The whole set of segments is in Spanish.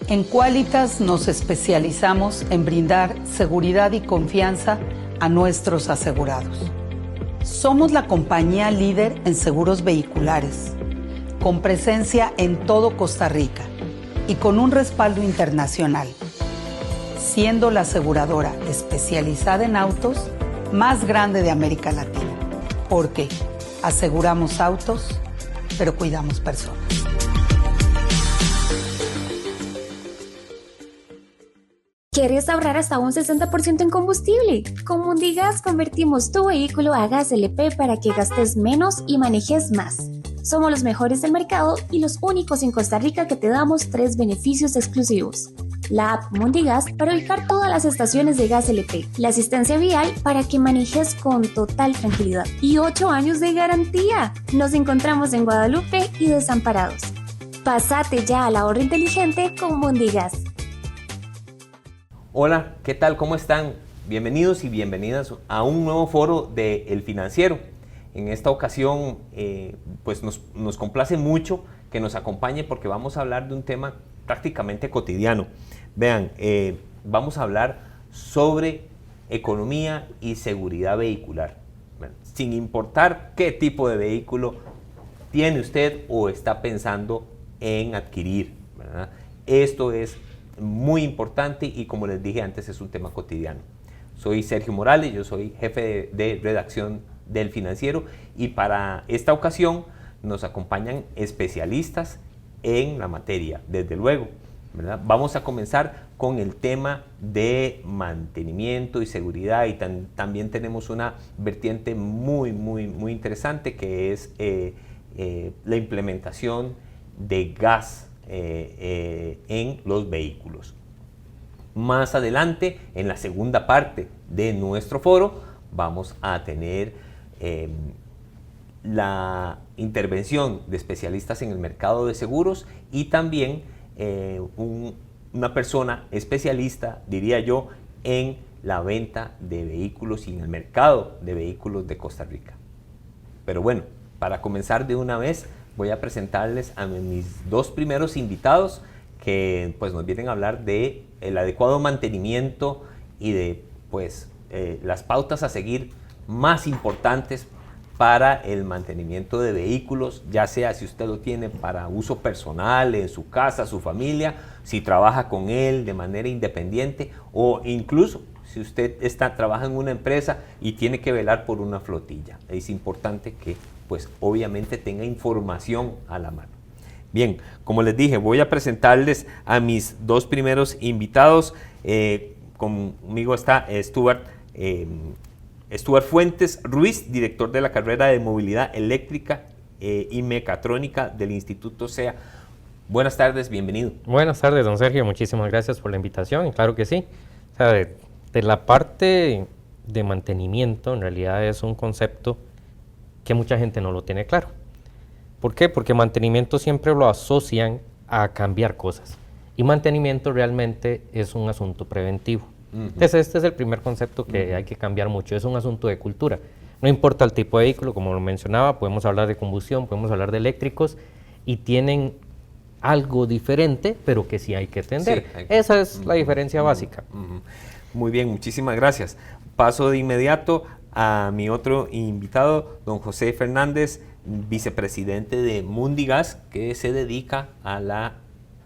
En Quálitas nos especializamos en brindar seguridad y confianza a nuestros asegurados. Somos la compañía líder en seguros vehiculares, con presencia en todo Costa Rica y con un respaldo internacional, siendo la aseguradora especializada en autos más grande de América Latina, porque aseguramos autos, pero cuidamos personas. ¿Quieres ahorrar hasta un 60% en combustible? Con Mundigas convertimos tu vehículo a gas LP para que gastes menos y manejes más. Somos los mejores del mercado y los únicos en Costa Rica que te damos 3 beneficios exclusivos. La app Mundigas para ubicar todas las estaciones de gas LP, la asistencia vial para que manejes con total tranquilidad y 8 años de garantía. Nos encontramos en Guadalupe y Desamparados. Pásate ya al ahorro inteligente con Mundigas. Hola, ¿qué tal? ¿Cómo están? Bienvenidos y bienvenidas a un nuevo foro de El Financiero. En esta ocasión, pues nos complace mucho que nos acompañe porque vamos a hablar de un tema prácticamente cotidiano. Vean, vamos a hablar sobre economía y seguridad vehicular. Bueno, sin importar qué tipo de vehículo tiene usted o está pensando en adquirir, ¿verdad? Esto es muy importante y, como les dije antes, es un tema cotidiano. Soy Sergio Morales, yo soy jefe de redacción del Financiero y para esta ocasión nos acompañan especialistas en la materia, desde luego, ¿verdad? Vamos a comenzar con el tema de mantenimiento y seguridad y también tenemos una vertiente muy interesante que es la implementación de gas en los vehículos. Más adelante, en la segunda parte de nuestro foro, vamos a tener la intervención de especialistas en el mercado de seguros y también una persona especialista, diría yo, en la venta de vehículos y en el mercado de vehículos de Costa Rica. Pero bueno, para comenzar de una vez, voy a presentarles a mis dos primeros invitados que pues nos vienen a hablar de el adecuado mantenimiento y de pues las pautas a seguir más importantes para el mantenimiento de vehículos, ya sea si usted lo tiene para uso personal, en su casa, su familia, si trabaja con él de manera independiente o incluso si usted trabaja en una empresa y tiene que velar por una flotilla. Es importante que pues obviamente tenga información a la mano. Bien, como les dije, voy a presentarles a mis dos primeros invitados. Conmigo está Stuart Fuentes Ruiz, director de la carrera de Movilidad Eléctrica y Mecatrónica del Instituto SEA. Buenas tardes, bienvenido. Buenas tardes, don Sergio, muchísimas gracias por la invitación, y claro que sí. O sea, de la parte de mantenimiento, en realidad es un concepto que mucha gente no lo tiene claro. ¿Por qué? Porque mantenimiento siempre lo asocian a cambiar cosas. Y mantenimiento realmente es un asunto preventivo. Entonces este es el primer concepto que hay que cambiar mucho, es un asunto de cultura. No importa el tipo de vehículo, como lo mencionaba, podemos hablar de combustión, podemos hablar de eléctricos, y tienen algo diferente, pero que sí hay que atender. Sí, esa es la diferencia básica. Muy bien, muchísimas gracias. Paso de inmediato a mi otro invitado, don José Fernández, vicepresidente de Mundigas, que se dedica a la,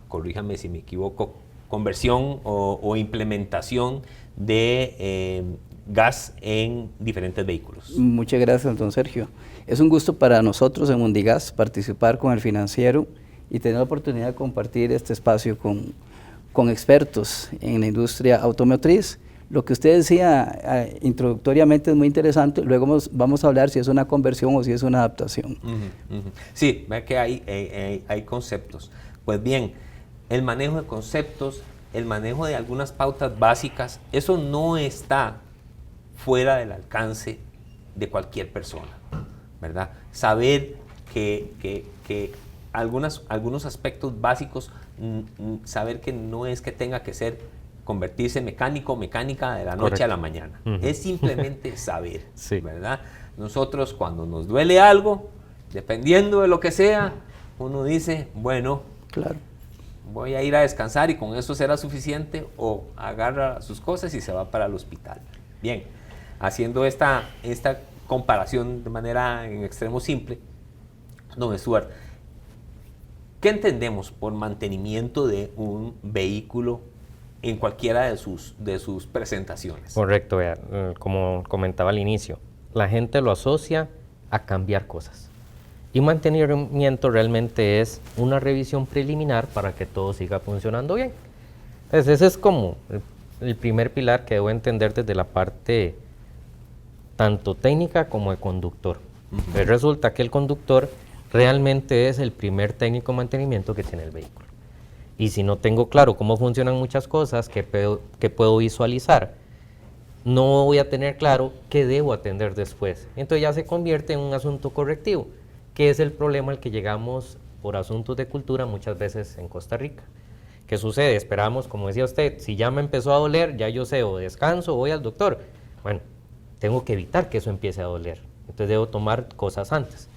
corríjame si me equivoco, conversión o implementación de gas en diferentes vehículos. Muchas gracias, don Sergio. Es un gusto para nosotros en Mundigas participar con el Financiero y tener la oportunidad de compartir este espacio con expertos en la industria automotriz. Lo que usted decía introductoriamente es muy interesante, luego vamos a hablar si es una conversión o si es una adaptación. Sí, ve que hay conceptos. Pues bien, el manejo de conceptos, el manejo de algunas pautas básicas, eso no está fuera del alcance de cualquier persona, ¿verdad? Saber que algunos aspectos básicos, saber que no es que tenga que convertirse mecánico o mecánica de la noche a la mañana. Es simplemente saber, sí, ¿verdad? Nosotros cuando nos duele algo, dependiendo de lo que sea, uno dice, bueno, claro, voy a ir a descansar y con eso será suficiente, o agarra sus cosas y se va para el hospital. Bien, haciendo esta comparación de manera en extremo simple, don Stuart, ¿qué entendemos por mantenimiento de un vehículo en cualquiera de sus presentaciones? Correcto, vea, como comentaba al inicio, la gente lo asocia a cambiar cosas. Y mantenimiento realmente es una revisión preliminar para que todo siga funcionando bien. Entonces ese es como el primer pilar que debo entender desde la parte tanto técnica como de conductor. Pues resulta que el conductor realmente es el primer técnico de mantenimiento que tiene el vehículo. Y si no tengo claro cómo funcionan muchas cosas que puedo visualizar, no voy a tener claro qué debo atender después. Entonces ya se convierte en un asunto correctivo, que es el problema al que llegamos por asuntos de cultura muchas veces en Costa Rica. ¿Qué sucede? Esperamos, como decía usted, si ya me empezó a doler, ya yo sé, o descanso, o voy al doctor. Bueno, tengo que evitar que eso empiece a doler. Entonces debo tomar cosas antes.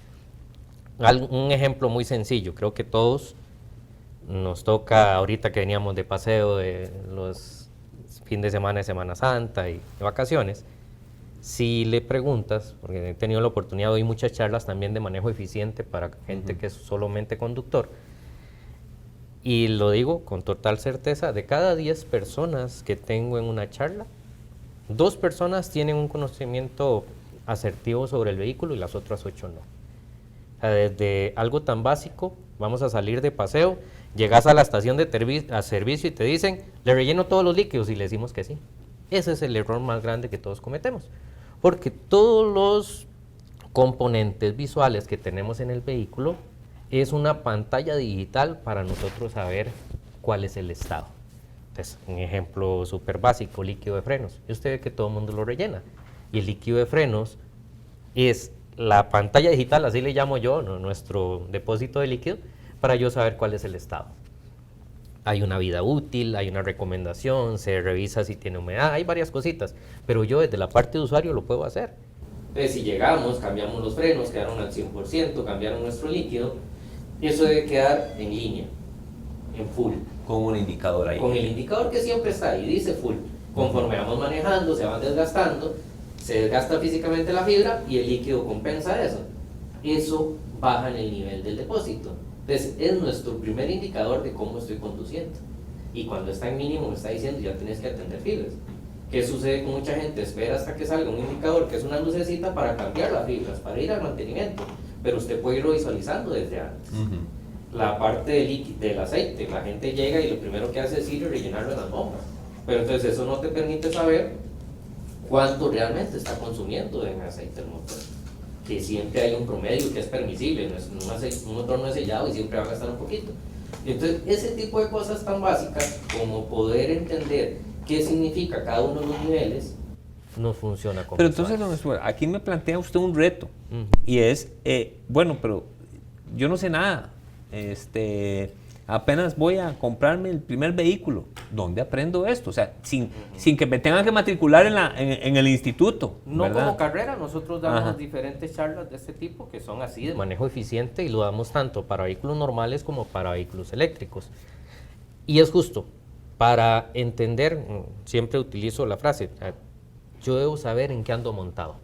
Un ejemplo muy sencillo, creo que todos nos toca, ahorita que veníamos de paseo de los fines de Semana Santa y de vacaciones, si le preguntas, porque he tenido la oportunidad de oír muchas charlas también de manejo eficiente para gente que es solamente conductor, y lo digo con total certeza, de cada 10 personas que tengo en una charla, 2 personas tienen un conocimiento asertivo sobre el vehículo y las otras 8 no. O sea, desde algo tan básico, vamos a salir de paseo, llegas a la estación de servicio y te dicen, le relleno todos los líquidos, y le decimos que sí. Ese es el error más grande que todos cometemos, porque todos los componentes visuales que tenemos en el vehículo es una pantalla digital para nosotros saber cuál es el estado. Entonces, un ejemplo súper básico, líquido de frenos. Y usted ve que todo el mundo lo rellena. Y el líquido de frenos es la pantalla digital, así le llamo yo, nuestro depósito de líquido, para yo saber cuál es el estado. Hay una vida útil, hay una recomendación, se revisa si tiene humedad, hay varias cositas, pero yo desde la parte de usuario lo puedo hacer. Entonces, si llegamos, cambiamos los frenos, quedaron al 100%, cambiaron nuestro líquido, y eso debe quedar en línea, en full. Con un indicador ahí. Con el indicador que siempre está ahí, dice full. Conforme vamos manejando, se van desgastando, se desgasta físicamente la fibra y el líquido compensa eso. Eso baja en el nivel del depósito. Entonces, es nuestro primer indicador de cómo estoy conduciendo. Y cuando está en mínimo, me está diciendo ya tienes que atender fibras. ¿Qué sucede con mucha gente? Espera hasta que salga un indicador que es una lucecita para cambiar las fibras, para ir al mantenimiento. Pero usted puede irlo visualizando desde antes. La parte del aceite, la gente llega y lo primero que hace es ir y rellenarlo en las bombas. Pero entonces eso no te permite saber cuánto realmente está consumiendo en aceite el motor. Que siempre hay un promedio que es permisible, un motor no es sellado y siempre va a gastar un poquito. Entonces, ese tipo de cosas tan básicas como poder entender qué significa cada uno de los niveles, no funciona como Pero entonces, aquí me plantea usted un reto, y es, bueno, pero yo no sé nada, apenas voy a comprarme el primer vehículo, ¿dónde aprendo esto? O sea, sin que me tengan que matricular en el instituto, no, ¿verdad? como carrera, nosotros damos diferentes charlas de este tipo que son así de manejo eficiente y lo damos tanto para vehículos normales como para vehículos eléctricos. Y es justo, para entender, siempre utilizo la frase, yo debo saber en qué ando montado.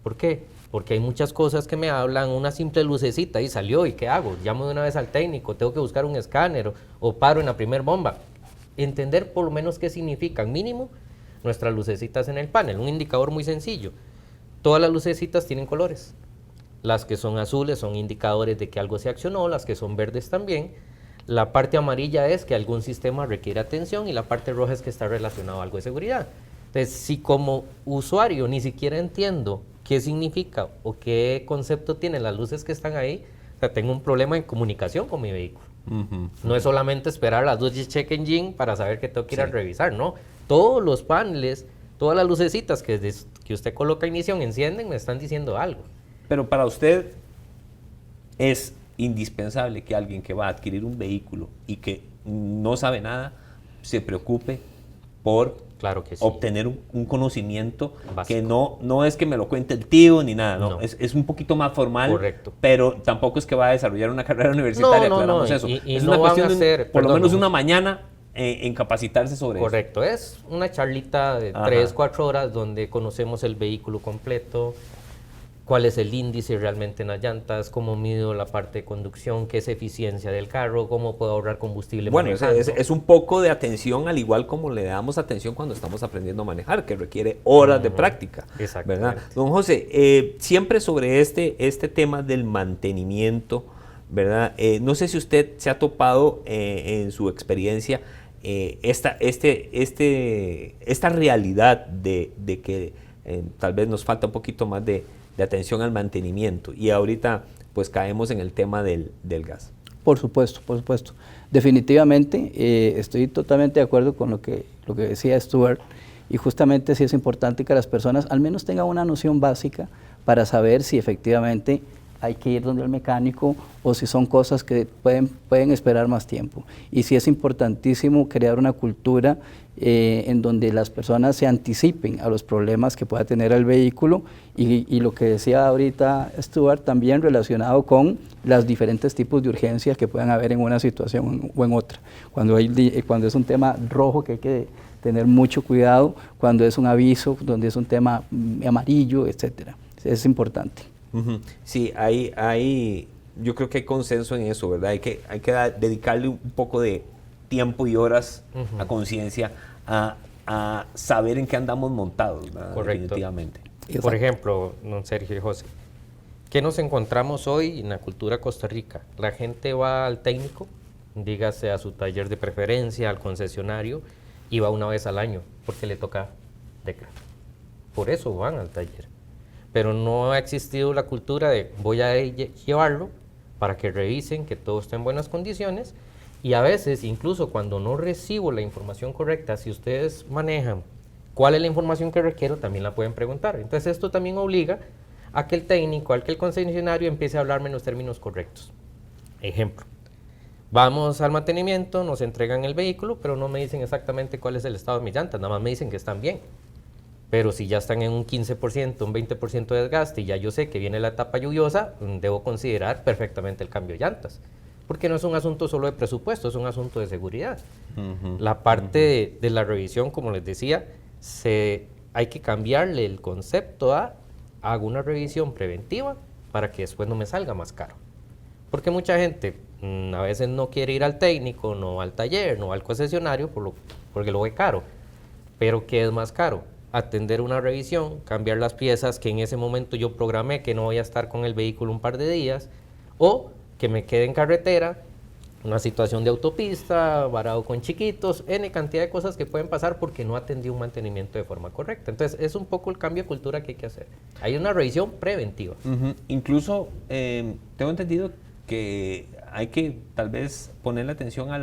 ¿Por qué? Porque hay muchas cosas que me hablan, una simple lucecita y salió, ¿y qué hago? Llamo de una vez al técnico, tengo que buscar un escáner o paro en la primer bomba. Entender por lo menos qué significan, mínimo, nuestras lucecitas en el panel, un indicador muy sencillo. Todas las lucecitas tienen colores. Las que son azules son indicadores de que algo se accionó, las que son verdes también. La parte amarilla es que algún sistema requiere atención y la parte roja es que está relacionado a algo de seguridad. Entonces, si como usuario ni siquiera entiendo qué significa o qué concepto tienen las luces que están ahí, o sea, tengo un problema en comunicación con mi vehículo. No es solamente esperar las luces check engine para saber que tengo que ir a revisar, no. Todos los paneles, todas las lucecitas que usted coloca inicio encienden, me están diciendo algo. Pero para usted es indispensable que alguien que va a adquirir un vehículo y que no sabe nada se preocupe por Claro que sí. obtener un conocimiento Básico. que no es que me lo cuente el tío ni nada, no. No. Es un poquito más formal, Correcto. pero tampoco es que va a desarrollar una carrera universitaria, No, aclaramos no, eso. y Es no una van cuestión a de hacer, por lo perdón, menos no. una mañana en capacitarse sobre eso. Correcto, es una charlita de Ajá. 3-4 horas donde conocemos el vehículo completo, cuál es el índice realmente en las llantas, cómo mido la parte de conducción, qué es eficiencia del carro, cómo puedo ahorrar combustible Bueno, manejando. es un poco de atención, al igual como le damos atención cuando estamos aprendiendo a manejar, que requiere horas de práctica. Exactamente. ¿Verdad? Don José, siempre sobre este tema del mantenimiento, ¿verdad? No sé si usted se ha topado en su experiencia esta realidad de que tal vez nos falta un poquito más de atención al mantenimiento, y ahorita pues caemos en el tema del gas. Por supuesto, por supuesto. Definitivamente estoy totalmente de acuerdo con lo que decía Stuart, y justamente sí es importante que las personas al menos tengan una noción básica para saber si efectivamente hay que ir donde el mecánico o si son cosas que pueden esperar más tiempo. Y sí es importantísimo crear una cultura en donde las personas se anticipen a los problemas que pueda tener el vehículo, y lo que decía ahorita Stuart también relacionado con los diferentes tipos de urgencias que puedan haber en una situación o en otra. Cuando es un tema rojo que hay que tener mucho cuidado, cuando es un aviso, donde es un tema amarillo, etcétera. Es importante. Sí, yo creo que hay consenso en eso, ¿verdad? Hay que dedicarle un poco de tiempo y horas a conciencia a saber en qué andamos montados, ¿verdad? Correcto. Definitivamente. Por ejemplo, don Sergio y José, ¿qué nos encontramos hoy en la cultura Costa Rica? La gente va al técnico, dígase a su taller de preferencia, al concesionario, y va una vez al año porque le toca decreto. Por eso van al taller. Pero no ha existido la cultura de voy a llevarlo para que revisen que todo esté en buenas condiciones, y a veces incluso cuando no recibo la información correcta, si ustedes manejan cuál es la información que requiero, también la pueden preguntar. Entonces esto también obliga a que el técnico, a que el concesionario empiece a hablarme en los términos correctos. Ejemplo, vamos al mantenimiento, nos entregan el vehículo, pero no me dicen exactamente cuál es el estado de mis llantas, nada más me dicen que están bien. Pero si ya están en un 15%, un 20% de desgaste y ya yo sé que viene la etapa lluviosa, debo considerar perfectamente el cambio de llantas. Porque no es un asunto solo de presupuesto, es un asunto de seguridad. La parte de la revisión, como les decía, hay que cambiarle el concepto a hago una revisión preventiva para que después no me salga más caro. Porque mucha gente a veces no quiere ir al técnico, no al taller, no al concesionario porque lo ve caro. Pero ¿qué es más caro? Atender una revisión, cambiar las piezas que en ese momento yo programé que no voy a estar con el vehículo un par de días, o que me quede en carretera, una situación de autopista, varado con chiquitos, N cantidad de cosas que pueden pasar porque no atendí un mantenimiento de forma correcta. Entonces es un poco el cambio de cultura que hay que hacer. Hay una revisión preventiva. Incluso tengo entendido que hay que tal vez ponerle atención a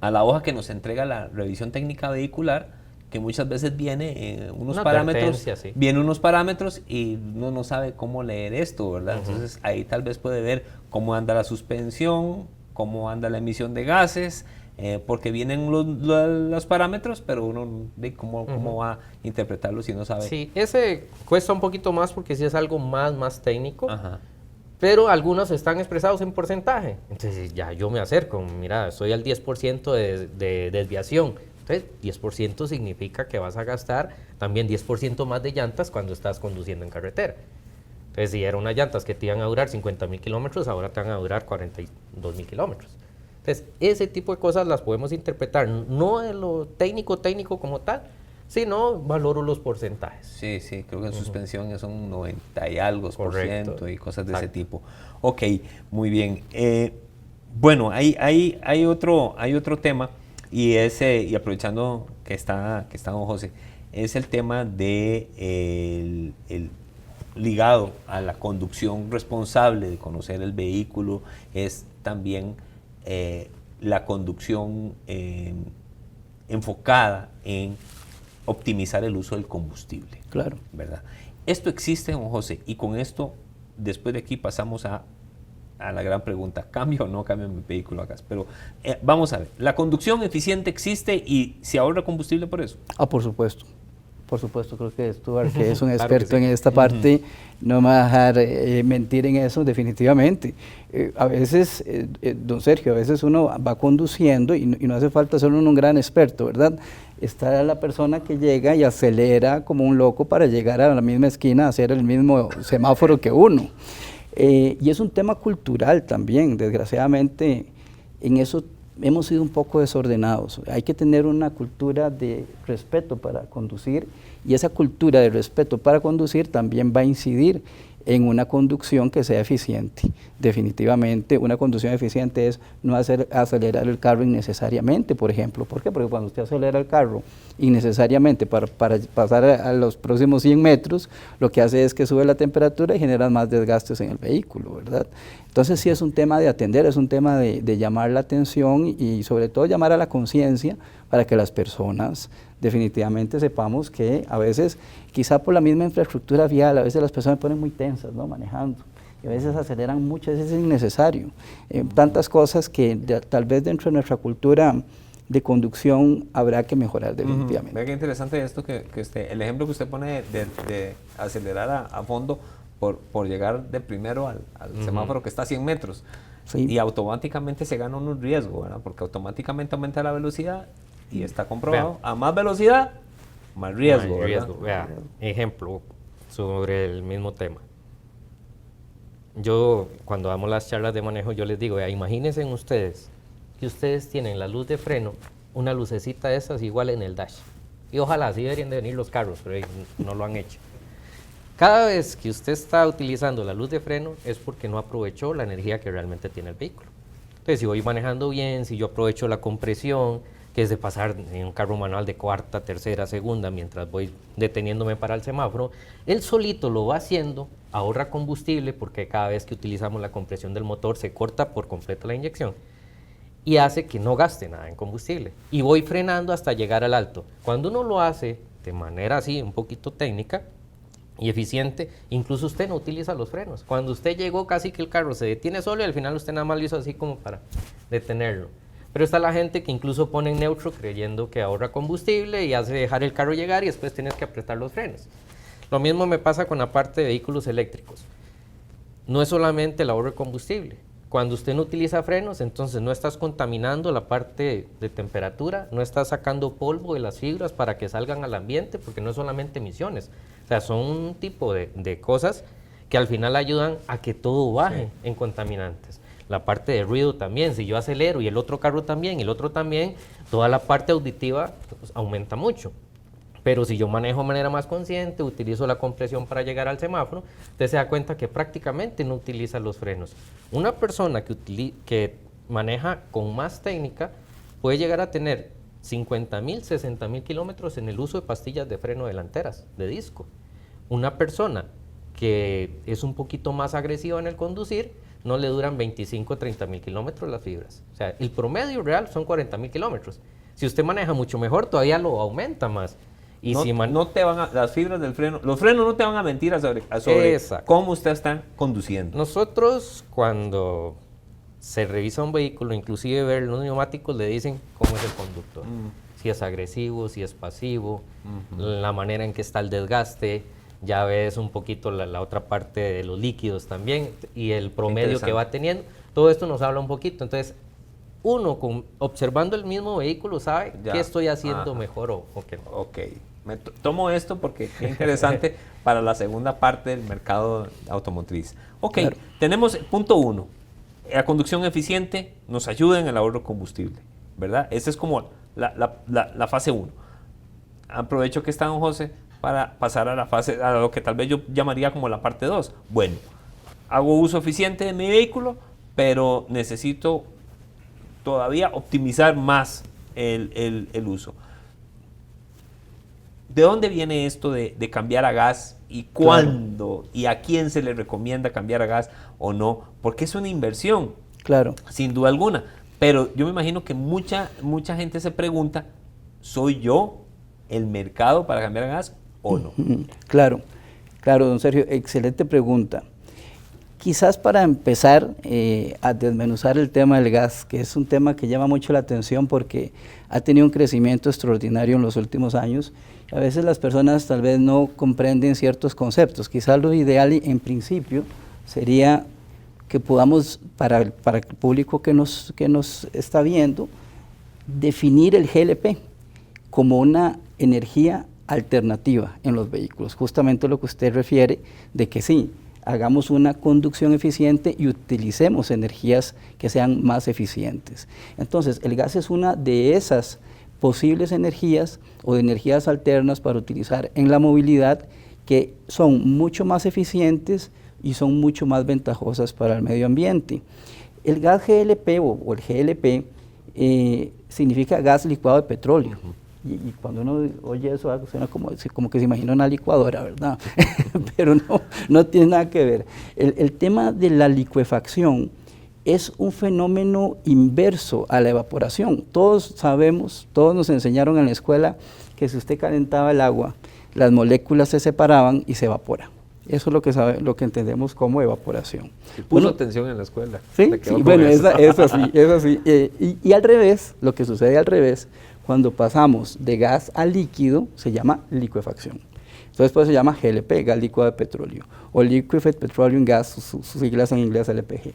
la hoja que nos entrega la revisión técnica vehicular, que muchas veces viene unos parámetros, sí. Viene unos parámetros y uno no sabe cómo leer esto, ¿verdad? Entonces ahí tal vez puede ver cómo anda la suspensión, cómo anda la emisión de gases, porque vienen los parámetros, pero uno ve cómo va a interpretarlos si no sabe. Sí, ese cuesta un poquito más porque sí es algo más técnico. Ajá. Pero algunos están expresados en porcentaje. Entonces ya yo me acerco, mira, estoy al 10% de desviación. Entonces 10% significa que vas a gastar también 10% más de llantas cuando estás conduciendo en carretera. Entonces si eran unas llantas que te iban a durar 50,000 kilómetros, ahora te van a durar 42,000 kilómetros. Entonces ese tipo de cosas las podemos interpretar, no de lo técnico como tal, sino valoro los porcentajes. Sí, creo que en suspensión es un 90 y algo Correcto. % y cosas de ese Exacto. tipo. Ok, muy bien. Bueno, hay otro tema, y aprovechando que está don José, es el tema de el ligado a la conducción responsable, de conocer el vehículo, es también la conducción enfocada en optimizar el uso del combustible. Claro. ¿Verdad? Esto existe, don José, y con esto, después de aquí pasamos a a la gran pregunta, ¿cambio o no cambio mi vehículo a gas? Pero vamos a ver, ¿la conducción eficiente existe y se ahorra combustible por eso? Por supuesto. Por supuesto, creo que Stuart, que es un Claro experto que sí. en esta parte, no me va a dejar mentir en eso, definitivamente. A veces, don Sergio, a veces uno va conduciendo y no hace falta ser uno un gran experto, ¿verdad? Está la persona que llega y acelera como un loco para llegar a la misma esquina a hacer el mismo semáforo que uno. Y es un tema cultural también, desgraciadamente, en eso hemos sido un poco desordenados. Hay que tener una cultura de respeto para conducir y esa cultura de respeto para conducir también va a incidir en una conducción que sea eficiente. Definitivamente, una conducción eficiente es no acelerar el carro innecesariamente, por ejemplo. ¿Por qué? Porque cuando usted acelera el carro innecesariamente para pasar a los próximos 100 metros, lo que hace es que sube la temperatura y genera más desgastes en el vehículo, ¿verdad? Entonces sí es un tema de atender, es un tema de llamar la atención y sobre todo llamar a la conciencia para que las personas definitivamente sepamos que a veces, quizá por la misma infraestructura vial, a veces las personas se ponen muy tensas, ¿no? Manejando. Y a veces aceleran mucho, a veces es innecesario. Tantas cosas que tal vez dentro de nuestra cultura de conducción habrá que mejorar definitivamente. Vea qué interesante esto el ejemplo que usted pone de acelerar a fondo por llegar de primero al semáforo que está a 100 metros. Sí. Y automáticamente se gana un riesgo, ¿verdad? Porque automáticamente aumenta la velocidad y está comprobado. Vean. A más velocidad, más riesgo, ¿verdad? Vea, ejemplo sobre el mismo tema. Yo, cuando damos las charlas de manejo, yo les digo, imagínense ustedes que ustedes tienen la luz de freno, una lucecita de esas igual en el dash. Y ojalá así deberían de venir los carros, pero no lo han hecho. Cada vez que usted está utilizando la luz de freno es porque no aprovechó la energía que realmente tiene el vehículo. Entonces, si voy manejando bien, si yo aprovecho la compresión, que es de pasar en un carro manual de cuarta, tercera, segunda, mientras voy deteniéndome para el semáforo, él solito lo va haciendo, ahorra combustible, porque cada vez que utilizamos la compresión del motor se corta por completo la inyección, y hace que no gaste nada en combustible. Y voy frenando hasta llegar al alto. Cuando uno lo hace de manera así, un poquito técnica y eficiente, incluso usted no utiliza los frenos. Cuando usted llegó, casi que el carro se detiene solo y al final usted nada más lo hizo así como para detenerlo. Pero está la gente que incluso pone en neutro creyendo que ahorra combustible y hace dejar el carro llegar y después tienes que apretar los frenos. Lo mismo me pasa con la parte de vehículos eléctricos. No es solamente el ahorro de combustible. Cuando usted no utiliza frenos, entonces no estás contaminando la parte de temperatura, no estás sacando polvo de las fibras para que salgan al ambiente, porque no es solamente emisiones. O sea, son un tipo de cosas que al final ayudan a que todo baje en contaminantes. La parte de ruido también, si yo acelero y el otro carro también, y el otro también, toda la parte auditiva pues, aumenta mucho. Pero si yo manejo de manera más consciente, utilizo la compresión para llegar al semáforo, usted se da cuenta que prácticamente no utiliza los frenos. Una persona que maneja con más técnica puede llegar a tener 50.000, 60.000 kilómetros en el uso de pastillas de freno delanteras, de disco. Una persona que es un poquito más agresiva en el conducir, no le duran 25, 30.000 kilómetros las fibras. O sea, el promedio real son 40.000 kilómetros. Si usted maneja mucho mejor, todavía lo aumenta más. Y no, si no te van las fibras del freno, los frenos no te van a mentir sobre cómo usted está conduciendo. Nosotros cuando se revisa un vehículo, inclusive ver los neumáticos, le dicen cómo es el conductor. Si es agresivo, si es pasivo, la manera en que está el desgaste, ya ves un poquito la otra parte de los líquidos también y el promedio que va teniendo. Todo esto nos habla un poquito. Entonces, uno observando el mismo vehículo sabe qué estoy haciendo mejor o qué no. Ok. Tomo esto porque es interesante para la segunda parte del mercado automotriz. Ok, claro. Tenemos punto 1. La conducción eficiente nos ayuda en el ahorro de combustible, ¿verdad? Esa es como la fase 1. Aprovecho que está don José para pasar a lo que tal vez yo llamaría como la parte 2. Bueno, hago uso eficiente de mi vehículo, pero necesito todavía optimizar más el uso. ¿De dónde viene esto de cambiar a gas y cuándo y a quién se le recomienda cambiar a gas o no? Porque es una inversión, claro, sin duda alguna. Pero yo me imagino que mucha gente se pregunta, ¿soy yo el mercado para cambiar a gas o no? Claro, don Sergio, excelente pregunta. Quizás para empezar a desmenuzar el tema del gas, que es un tema que llama mucho la atención porque ha tenido un crecimiento extraordinario en los últimos años. A veces las personas tal vez no comprenden ciertos conceptos. Quizás lo ideal en principio sería que podamos, para el público que nos está viendo, definir el GLP como una energía alternativa en los vehículos. Justamente lo que usted refiere de que sí, hagamos una conducción eficiente y utilicemos energías que sean más eficientes. Entonces, el gas es una de esas posibles energías o de energías alternas para utilizar en la movilidad que son mucho más eficientes y son mucho más ventajosas para el medio ambiente. El gas GLP o el GLP significa gas licuado de petróleo. Y cuando uno oye eso, suena como que se imagina una licuadora, ¿verdad? Pero no tiene nada que ver. El tema de la licuefacción es un fenómeno inverso a la evaporación. Todos sabemos, todos nos enseñaron en la escuela que si usted calentaba el agua, las moléculas se separaban y se evapora. Eso es lo que entendemos como evaporación. Si puso atención en la escuela. Sí, bueno, eso sí. Y al revés, lo que sucede al revés, cuando pasamos de gas a líquido, se llama licuefacción. Entonces, pues se llama GLP, gas licuado de petróleo, o Liquefied Petroleum Gas, sus siglas en inglés LPG.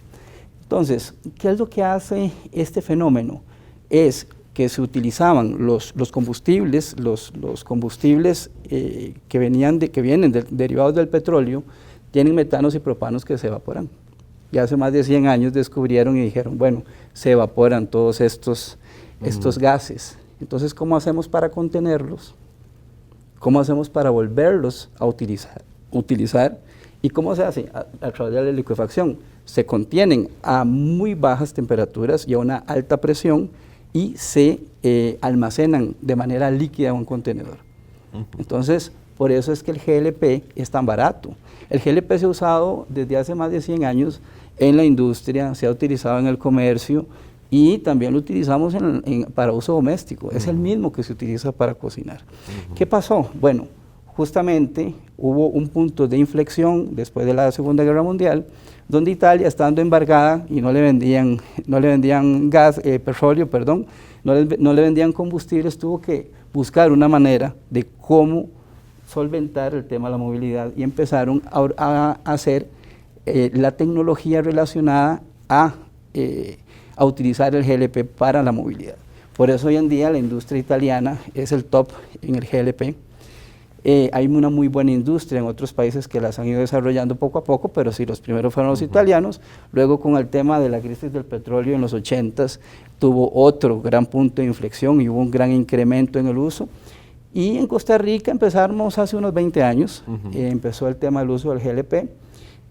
Entonces, ¿qué es lo que hace este fenómeno? Es que se utilizaban los combustibles, los combustibles que vienen derivados del petróleo, tienen metanos y propanos que se evaporan. Y hace más de 100 años descubrieron y dijeron, bueno, se evaporan todos estos gases. Entonces, ¿cómo hacemos para contenerlos? ¿Cómo hacemos para volverlos a utilizar? ¿Y cómo se hace? A través de la licuefacción. Se contienen a muy bajas temperaturas y a una alta presión y se almacenan de manera líquida en un contenedor. Entonces, por eso es que el GLP es tan barato. El GLP se ha usado desde hace más de 100 años en la industria, se ha utilizado en el comercio, y también lo utilizamos para uso doméstico. Es el mismo que se utiliza para cocinar. ¿Qué pasó? Bueno, justamente hubo un punto de inflexión después de la Segunda Guerra Mundial, donde Italia, estando embargada y no le vendían petróleo, no le vendían combustibles, tuvo que buscar una manera de cómo solventar el tema de la movilidad y empezaron a hacer la tecnología relacionada a utilizar el GLP para la movilidad. Por eso hoy en día la industria italiana es el top en el GLP. Hay una muy buena industria en otros países que las han ido desarrollando poco a poco, pero sí, los primeros fueron los italianos. Luego, con el tema de la crisis del petróleo en los 80s, tuvo otro gran punto de inflexión y hubo un gran incremento en el uso. Y en Costa Rica empezamos hace unos 20 años, empezó el tema del uso del GLP.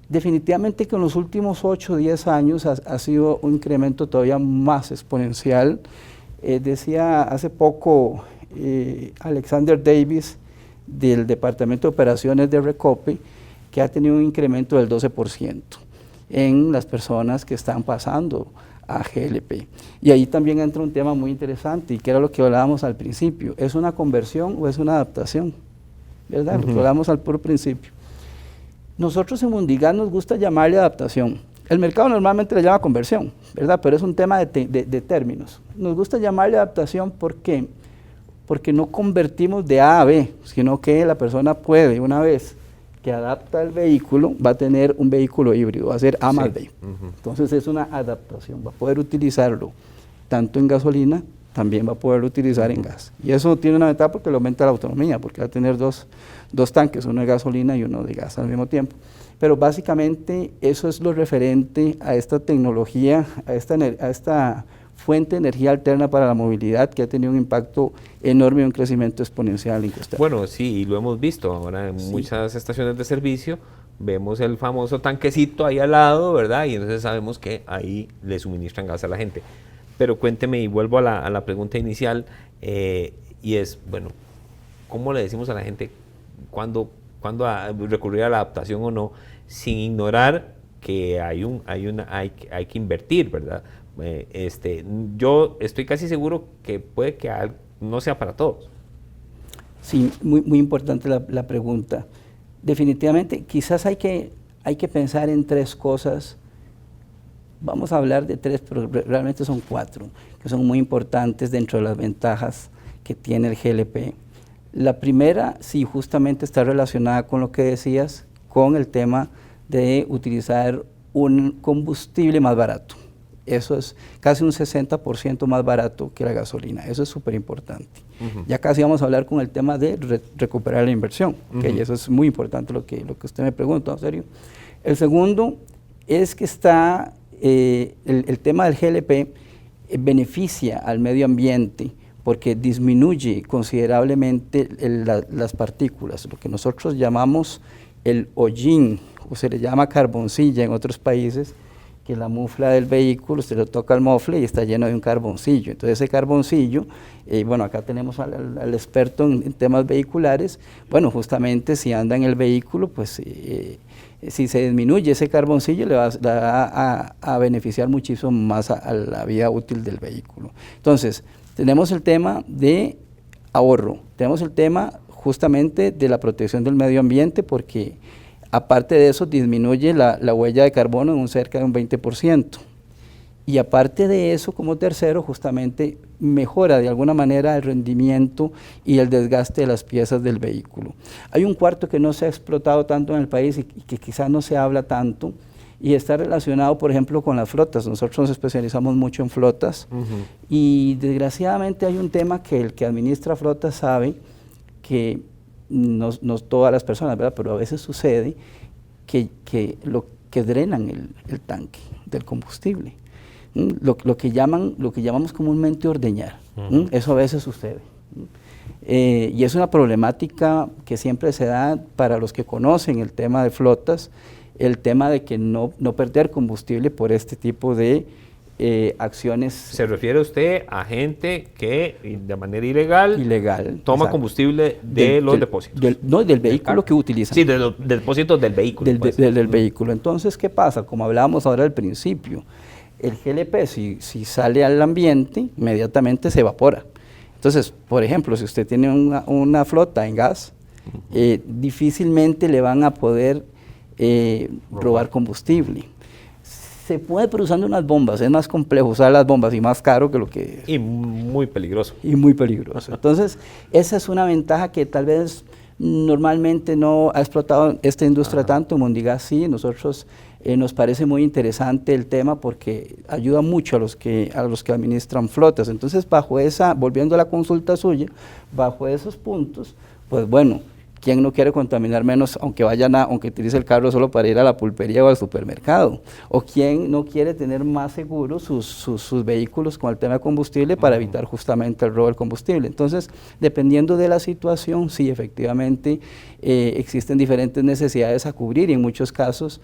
Definitivamente que en los últimos 8 o 10 años ha sido un incremento todavía más exponencial. Decía hace poco Alexander Davis del Departamento de Operaciones de Recope que ha tenido un incremento del 12% en las personas que están pasando a GLP. Y ahí también entra un tema muy interesante y que era lo que hablábamos al principio. ¿Es una conversión o es una adaptación? ¿Verdad? Lo que hablábamos al puro principio. Nosotros en Mundigas nos gusta llamarle adaptación. El mercado normalmente le llama conversión, ¿verdad? Pero es un tema de términos. Nos gusta llamarle adaptación, ¿por qué? Porque no convertimos de A a B, sino que la persona puede, una vez que adapta el vehículo, va a tener un vehículo híbrido, va a ser A más B. Entonces es una adaptación, va a poder utilizarlo tanto en gasolina, también va a poder utilizar en gas. Y eso tiene una ventaja porque le aumenta la autonomía, porque va a tener dos tanques, uno de gasolina y uno de gas al mismo tiempo. Pero básicamente eso es lo referente a esta tecnología, a esta fuente de energía alterna para la movilidad que ha tenido un impacto enorme y un crecimiento exponencial en Costa Rica. Bueno, sí, y lo hemos visto ahora en muchas estaciones de servicio, vemos el famoso tanquecito ahí al lado, ¿verdad? Y entonces sabemos que ahí le suministran gas a la gente. Pero cuénteme, y vuelvo a la pregunta inicial, y es, bueno, ¿cómo le decimos a la gente cuándo recurrir a la adaptación o no, sin ignorar que hay que invertir, ¿verdad? Yo estoy casi seguro que puede que no sea para todos. Sí, muy importante la pregunta. Definitivamente, quizás hay que hay que pensar en 3 cosas. Vamos a hablar de 3, pero realmente son 4, que son muy importantes dentro de las ventajas que tiene el GLP. La primera, sí, justamente está relacionada con lo que decías, con el tema de utilizar un combustible más barato. Eso es casi un 60% más barato que la gasolina. Eso es súper importante. Ya casi vamos a hablar con el tema de recuperar la inversión. Y eso es muy importante lo que usted me pregunta, en serio. El segundo es que está el tema del GLP beneficia al medio ambiente porque disminuye considerablemente las partículas, lo que nosotros llamamos el hollín, o se le llama carboncilla en otros países, que la mufla del vehículo, se le toca el mofle y está lleno de un carboncillo. Entonces ese carboncillo, bueno, acá tenemos al experto en temas vehiculares, bueno, justamente si anda en el vehículo, pues si se disminuye ese carboncillo le va a beneficiar muchísimo más a la vida útil del vehículo. Entonces, tenemos el tema de ahorro, tenemos el tema justamente de la protección del medio ambiente porque aparte de eso disminuye la huella de carbono en cerca de un 20%. Y aparte de eso, como tercero, justamente mejora de alguna manera el rendimiento y el desgaste de las piezas del vehículo. Hay un cuarto que no se ha explotado tanto en el país y que quizás no se habla tanto, y está relacionado, por ejemplo, con las flotas. Nosotros nos especializamos mucho en flotas, y desgraciadamente hay un tema que el que administra flotas sabe que no todas las personas, ¿verdad? Pero a veces sucede que drenan el tanque del combustible. Lo que llamamos comúnmente ordeñar. Eso a veces sucede. Y es una problemática que siempre se da para los que conocen el tema de flotas, el tema de que no perder combustible por este tipo de acciones. ¿Se refiere usted a gente que de manera ilegal toma exacto. combustible de los depósitos? Del vehículo que utilizan. Sí, de los depósitos del vehículo. Del vehículo. Entonces, ¿qué pasa? Como hablábamos ahora al principio, el GLP si sale al ambiente, inmediatamente se evapora. Entonces, por ejemplo, si usted tiene una flota en gas, difícilmente le van a poder robar combustible. Se puede, pero usando unas bombas, es más complejo usar las bombas y más caro que lo que... Y muy peligroso. Y muy peligroso. Entonces, esa es una ventaja que tal vez normalmente no ha explotado esta industria tanto. Mundigas sí, nosotros nos parece muy interesante el tema porque ayuda mucho a los que administran flotas. Entonces, volviendo a la consulta suya, bajo esos puntos, pues bueno, ¿quién no quiere contaminar menos aunque utilice el carro solo para ir a la pulpería o al supermercado? ¿O quién no quiere tener más seguros sus vehículos con el tema de combustible para evitar justamente el robo del combustible? Entonces, dependiendo de la situación, sí, efectivamente, existen diferentes necesidades a cubrir y en muchos casos,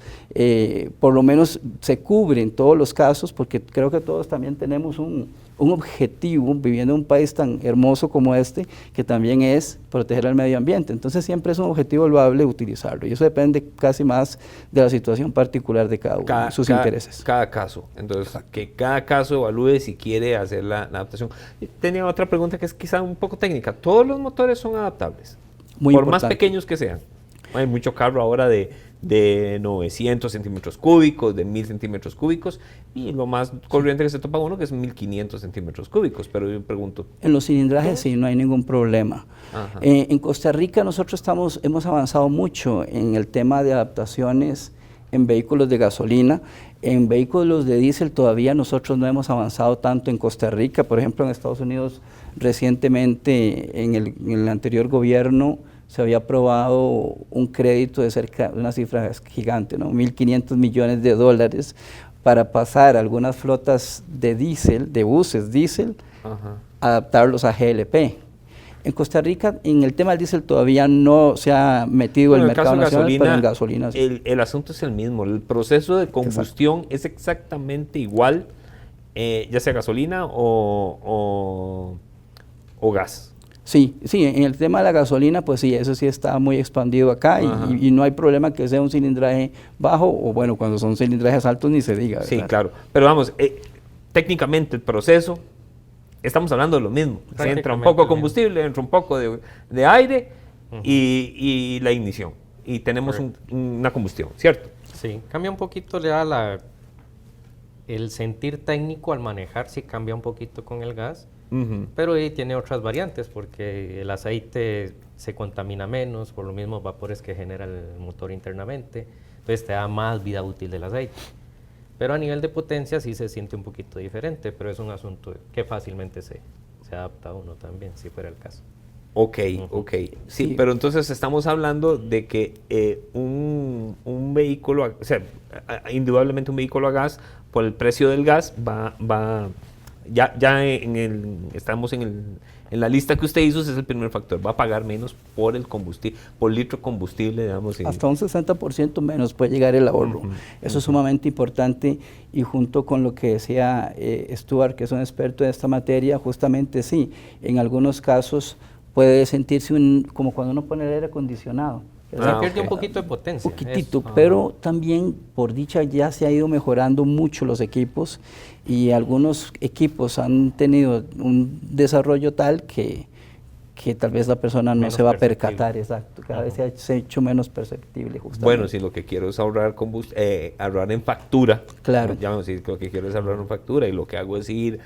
por lo menos se cubre en todos los casos, porque creo que todos también tenemos un objetivo viviendo en un país tan hermoso como este, que también es proteger al medio ambiente. Entonces siempre es un objetivo loable utilizarlo y eso depende casi más de la situación particular de cada uno, sus intereses. Cada caso, entonces que cada caso evalúe si quiere hacer la adaptación. Tenía otra pregunta que es quizá un poco técnica. ¿Todos los motores son adaptables? Muy por importante. Más pequeños que sean. Hay mucho carro ahora de 900 centímetros cúbicos, de 1000 centímetros cúbicos, y lo más corriente que se topa uno que es 1500 centímetros cúbicos, pero yo pregunto... En los cilindrajes sí, no hay ningún problema. En Costa Rica nosotros hemos avanzado mucho en el tema de adaptaciones en vehículos de gasolina. En vehículos de diésel todavía nosotros no hemos avanzado tanto en Costa Rica. Por ejemplo, en Estados Unidos recientemente, en el anterior gobierno, se había aprobado un crédito de cerca de una cifra gigante, ¿no? 1.500 millones de dólares para pasar algunas flotas de diésel, de buses diésel, adaptarlos a GLP. En Costa Rica, en el tema del diésel todavía no se ha metido el mercado nacional, pero en gasolina sí. El asunto es el mismo, el proceso de combustión es exactamente igual, ya sea gasolina o gas. Sí, en el tema de la gasolina, pues sí, eso sí está muy expandido acá y no hay problema que sea un cilindraje bajo o bueno, cuando son cilindrajes altos ni se diga, ¿verdad? Sí, claro, pero vamos, técnicamente el proceso, estamos hablando de lo mismo, entra un poco de combustible, entra un poco de aire y la ignición y tenemos una combustión, ¿cierto? Sí, cambia un poquito el sentir técnico al manejar, sí cambia un poquito con el gas, pero ahí tiene otras variantes porque el aceite se contamina menos por los mismos vapores que genera el motor internamente, entonces te da más vida útil del aceite. Pero a nivel de potencia sí se siente un poquito diferente, pero es un asunto que fácilmente se adapta a uno también, si fuera el caso. Ok. Sí, pero entonces estamos hablando de que un vehículo, o sea, indudablemente un vehículo a gas, por el precio del gas, estamos en la lista que usted hizo, ese es el primer factor, va a pagar menos por el combustible, por litro de combustible, digamos. Hasta un 60% menos puede llegar el ahorro. Eso es sumamente importante, y junto con lo que decía Stuart, que es un experto en esta materia, justamente sí, en algunos casos puede sentirse como cuando uno pone el aire acondicionado. Pierde un poquito de potencia. Un poquitito, pero también, por dicha, ya se ha ido mejorando mucho los equipos, y algunos equipos han tenido un desarrollo tal que tal vez la persona no se va a percatar, exacto, cada vez se ha hecho menos perceptible justamente. Bueno, si lo que quiero es ahorrar en factura, claro. Ya vamos a decir que lo que quiero es ahorrar en factura, y lo que hago es ir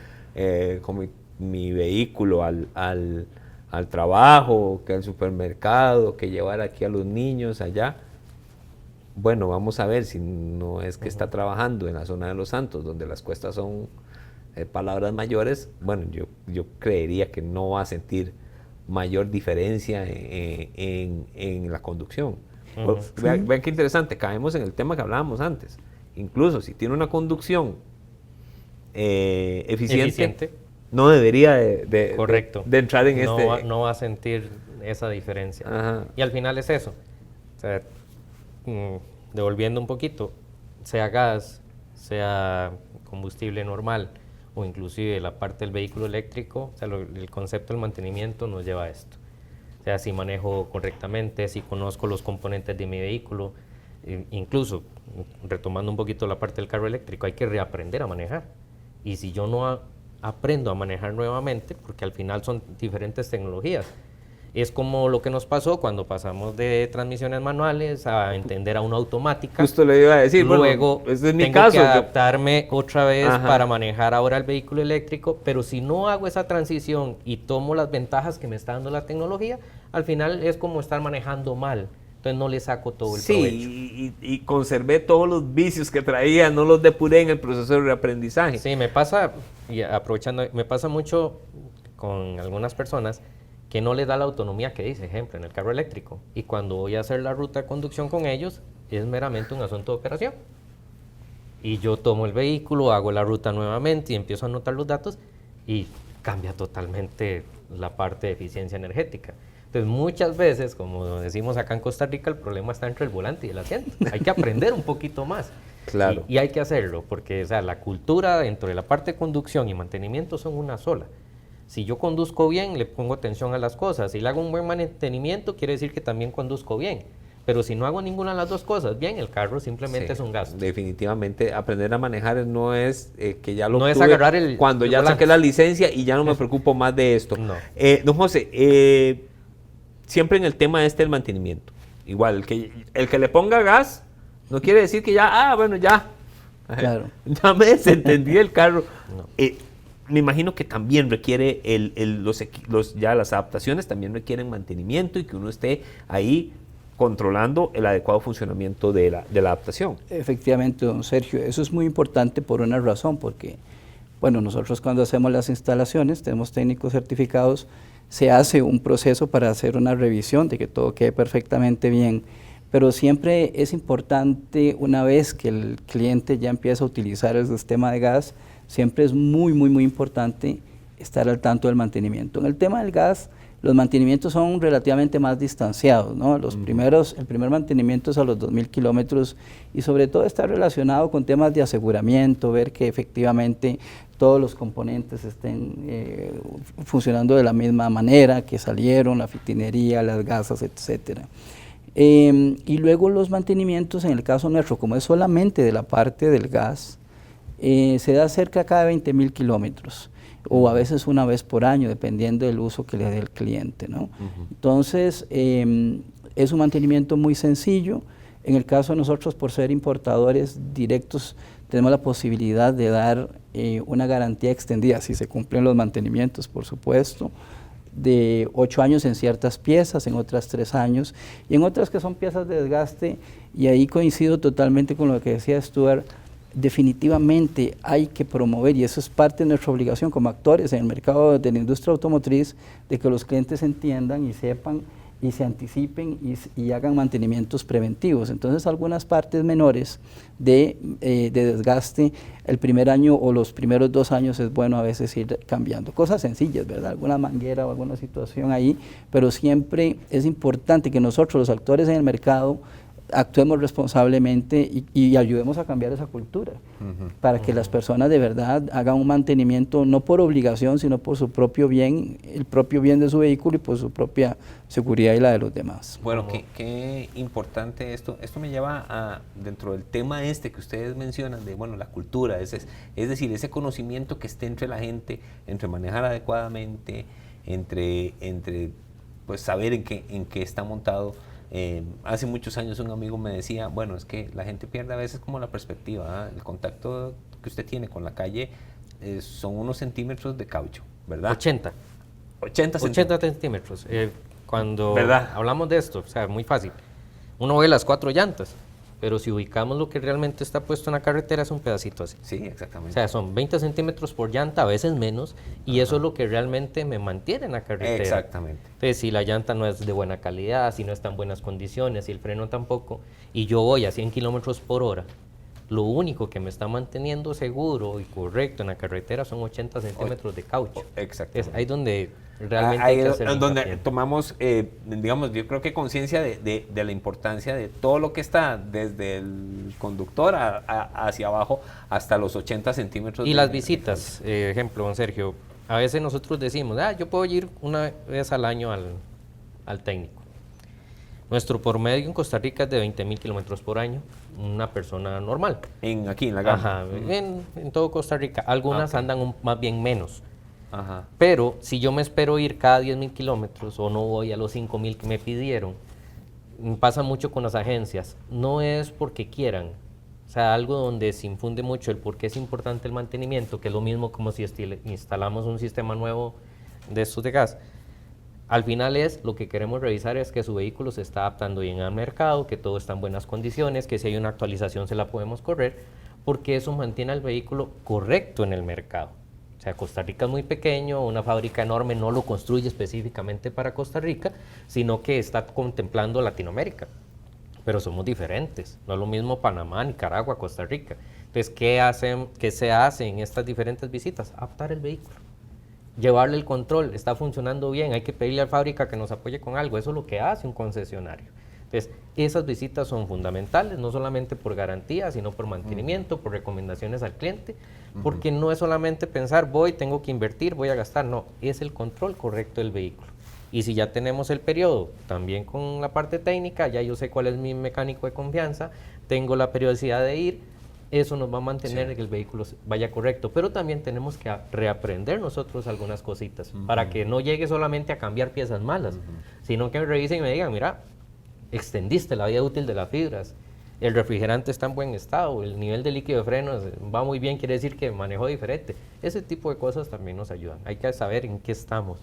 con mi vehículo al trabajo, que al supermercado, que llevar aquí a los niños allá. Bueno, vamos a ver si no es que está trabajando en la zona de Los Santos, donde las cuestas son palabras mayores. Bueno, yo creería que no va a sentir mayor diferencia en la conducción. Vean qué interesante, caemos en el tema que hablábamos antes. Incluso si tiene una conducción eficiente, no debería Correcto. de entrar en no va a sentir esa diferencia. Ajá. Y al final es eso. O sea, devolviendo un poquito, sea gas, sea combustible normal, o inclusive la parte del vehículo eléctrico, o sea, el concepto del mantenimiento nos lleva a esto. O sea, si manejo correctamente, si conozco los componentes de mi vehículo, incluso retomando un poquito la parte del carro eléctrico, hay que reaprender a manejar. Y si yo no aprendo a manejar nuevamente, porque al final son diferentes tecnologías, es como lo que nos pasó cuando pasamos de transmisiones manuales a entender a una automática. Justo le iba a decir, luego bueno, ese es mi tengo caso, que adaptarme otra vez Ajá. para manejar ahora el vehículo eléctrico, pero si no hago esa transición y tomo las ventajas que me está dando la tecnología, al final es como estar manejando mal. Entonces no le saco todo el provecho. Sí, y conservé todos los vicios que traía, no los depuré en el proceso de reaprendizaje. Sí, me pasa, y aprovechando, me pasa mucho con algunas personas que no les da la autonomía que dice, ejemplo, en el carro eléctrico. Y cuando voy a hacer la ruta de conducción con ellos, es meramente un asunto de operación. Y yo tomo el vehículo, hago la ruta nuevamente y empiezo a anotar los datos, y cambia totalmente la parte de eficiencia energética. Entonces, muchas veces, como decimos acá en Costa Rica, el problema está entre el volante y el asiento. Hay que aprender un poquito más. Claro. Y hay que hacerlo, porque o sea, la cultura dentro de la parte de conducción y mantenimiento son una sola. Si yo conduzco bien, le pongo atención a las cosas. Si le hago un buen mantenimiento, quiere decir que también conduzco bien. Pero si no hago ninguna de las dos cosas bien, el carro simplemente es un gasto. Definitivamente, aprender a manejar no es que ya lo no tuve es agarrar cuando ya volante. saqué la licencia y ya no me preocupo más de esto. No. Don José, siempre en el tema del mantenimiento. Igual, el que le ponga gas no quiere decir que ya, bueno, ya. Claro. Ya me desentendí el carro. No. Me imagino que también requiere las adaptaciones también requieren mantenimiento, y que uno esté ahí controlando el adecuado funcionamiento de la adaptación. Efectivamente, don Sergio, eso es muy importante por una razón, porque, bueno, nosotros cuando hacemos las instalaciones, tenemos técnicos certificados, se hace un proceso para hacer una revisión de que todo quede perfectamente bien, pero siempre es importante, una vez que el cliente ya empieza a utilizar el sistema de gas, siempre es muy importante estar al tanto del mantenimiento. En el tema del gas, los mantenimientos son relativamente más distanciados, ¿no? El primer mantenimiento es a los 2.000 kilómetros, y sobre todo está relacionado con temas de aseguramiento, ver que efectivamente todos los componentes estén funcionando de la misma manera que salieron, la fitinería, las gasas, etcétera. Y luego los mantenimientos, en el caso nuestro, como es solamente de la parte del gas, se da cerca cada 20.000 kilómetros, o a veces una vez por año, dependiendo del uso que le dé el cliente, ¿no? Entonces, es un mantenimiento muy sencillo, En el caso de nosotros, por ser importadores directos, tenemos la posibilidad de dar una garantía extendida, si se cumplen los mantenimientos, por supuesto, de 8 años en ciertas piezas, en otras 3 años, y en otras que son piezas de desgaste, y ahí coincido totalmente con lo que decía Stuart. Definitivamente hay que promover, y eso es parte de nuestra obligación como actores en el mercado de la industria automotriz, de que los clientes entiendan y sepan y se anticipen y hagan mantenimientos preventivos. Entonces, algunas partes menores de desgaste, el primer año o los primeros 2 años es bueno a veces ir cambiando. Cosas sencillas, ¿verdad? Alguna manguera o alguna situación ahí, pero siempre es importante que nosotros, los actores en el mercado, actuemos responsablemente y ayudemos a cambiar esa cultura, para que las personas de verdad hagan un mantenimiento no por obligación, sino por su propio bien, el propio bien de su vehículo y por su propia seguridad y la de los demás. Bueno, qué importante esto. Esto me lleva a, dentro del tema que ustedes mencionan, de bueno, la cultura, es decir, ese conocimiento que esté entre la gente, entre manejar adecuadamente, entre pues saber en qué está montado. Hace muchos años un amigo me decía, bueno, es que la gente pierde a veces como la perspectiva, el contacto que usted tiene con la calle son unos centímetros de caucho, ¿verdad? 80 centímetros. Cuando ¿verdad? hablamos de esto, o sea, muy fácil, uno ve las 4 llantas, pero si ubicamos lo que realmente está puesto en la carretera es un pedacito así. Sí, exactamente. O sea, son 20 centímetros por llanta, a veces menos, y eso es lo que realmente me mantiene en la carretera. Exactamente. Entonces, si la llanta no es de buena calidad, si no está en buenas condiciones, si el freno tampoco, y yo voy a 100 kilómetros por hora, lo único que me está manteniendo seguro y correcto en la carretera son 80 centímetros de caucho. Exacto. Es ahí donde realmente ahí hay que hacer donde hincapié. tomamos, digamos, yo creo que conciencia de la importancia de todo lo que está desde el conductor hacia abajo hasta los 80 centímetros. Y las visitas, ejemplo, don Sergio, a veces nosotros decimos, yo puedo ir una vez al año al técnico. Nuestro promedio en Costa Rica es de 20,000 kilómetros por año, una persona normal. Aquí en la gama. Ajá, en todo Costa Rica. Algunas andan más bien menos. Ajá. Pero si yo me espero ir cada 10,000 kilómetros o no voy a los 5,000 que me pidieron, pasa mucho con las agencias. No es porque quieran. O sea, algo donde se infunde mucho el por qué es importante el mantenimiento, que es lo mismo como si instalamos un sistema nuevo de estos de gas. Al final lo que queremos revisar es que su vehículo se está adaptando bien al mercado, que todo está en buenas condiciones, que si hay una actualización se la podemos correr, porque eso mantiene al vehículo correcto en el mercado. O sea, Costa Rica es muy pequeño, una fábrica enorme no lo construye específicamente para Costa Rica, sino que está contemplando Latinoamérica. Pero somos diferentes, no es lo mismo Panamá, Nicaragua, Costa Rica. Entonces, ¿qué se hace en estas diferentes visitas? Adaptar el vehículo, llevarle el control, está funcionando bien, hay que pedirle a la fábrica que nos apoye con algo, eso es lo que hace un concesionario. Entonces, esas visitas son fundamentales, no solamente por garantía, sino por mantenimiento, por recomendaciones al cliente, porque no es solamente pensar, tengo que invertir, voy a gastar, no, es el control correcto del vehículo. Y si ya tenemos el periodo, también con la parte técnica, ya yo sé cuál es mi mecánico de confianza, tengo la periodicidad de ir, eso nos va a mantener que el vehículo vaya correcto, pero también tenemos que reaprender nosotros algunas cositas, para que no llegue solamente a cambiar piezas malas, sino que me revisen y me digan, mira, extendiste la vida útil de las fibras, el refrigerante está en buen estado, el nivel de líquido de frenos va muy bien, quiere decir que manejó diferente. Ese tipo de cosas también nos ayudan, hay que saber en qué estamos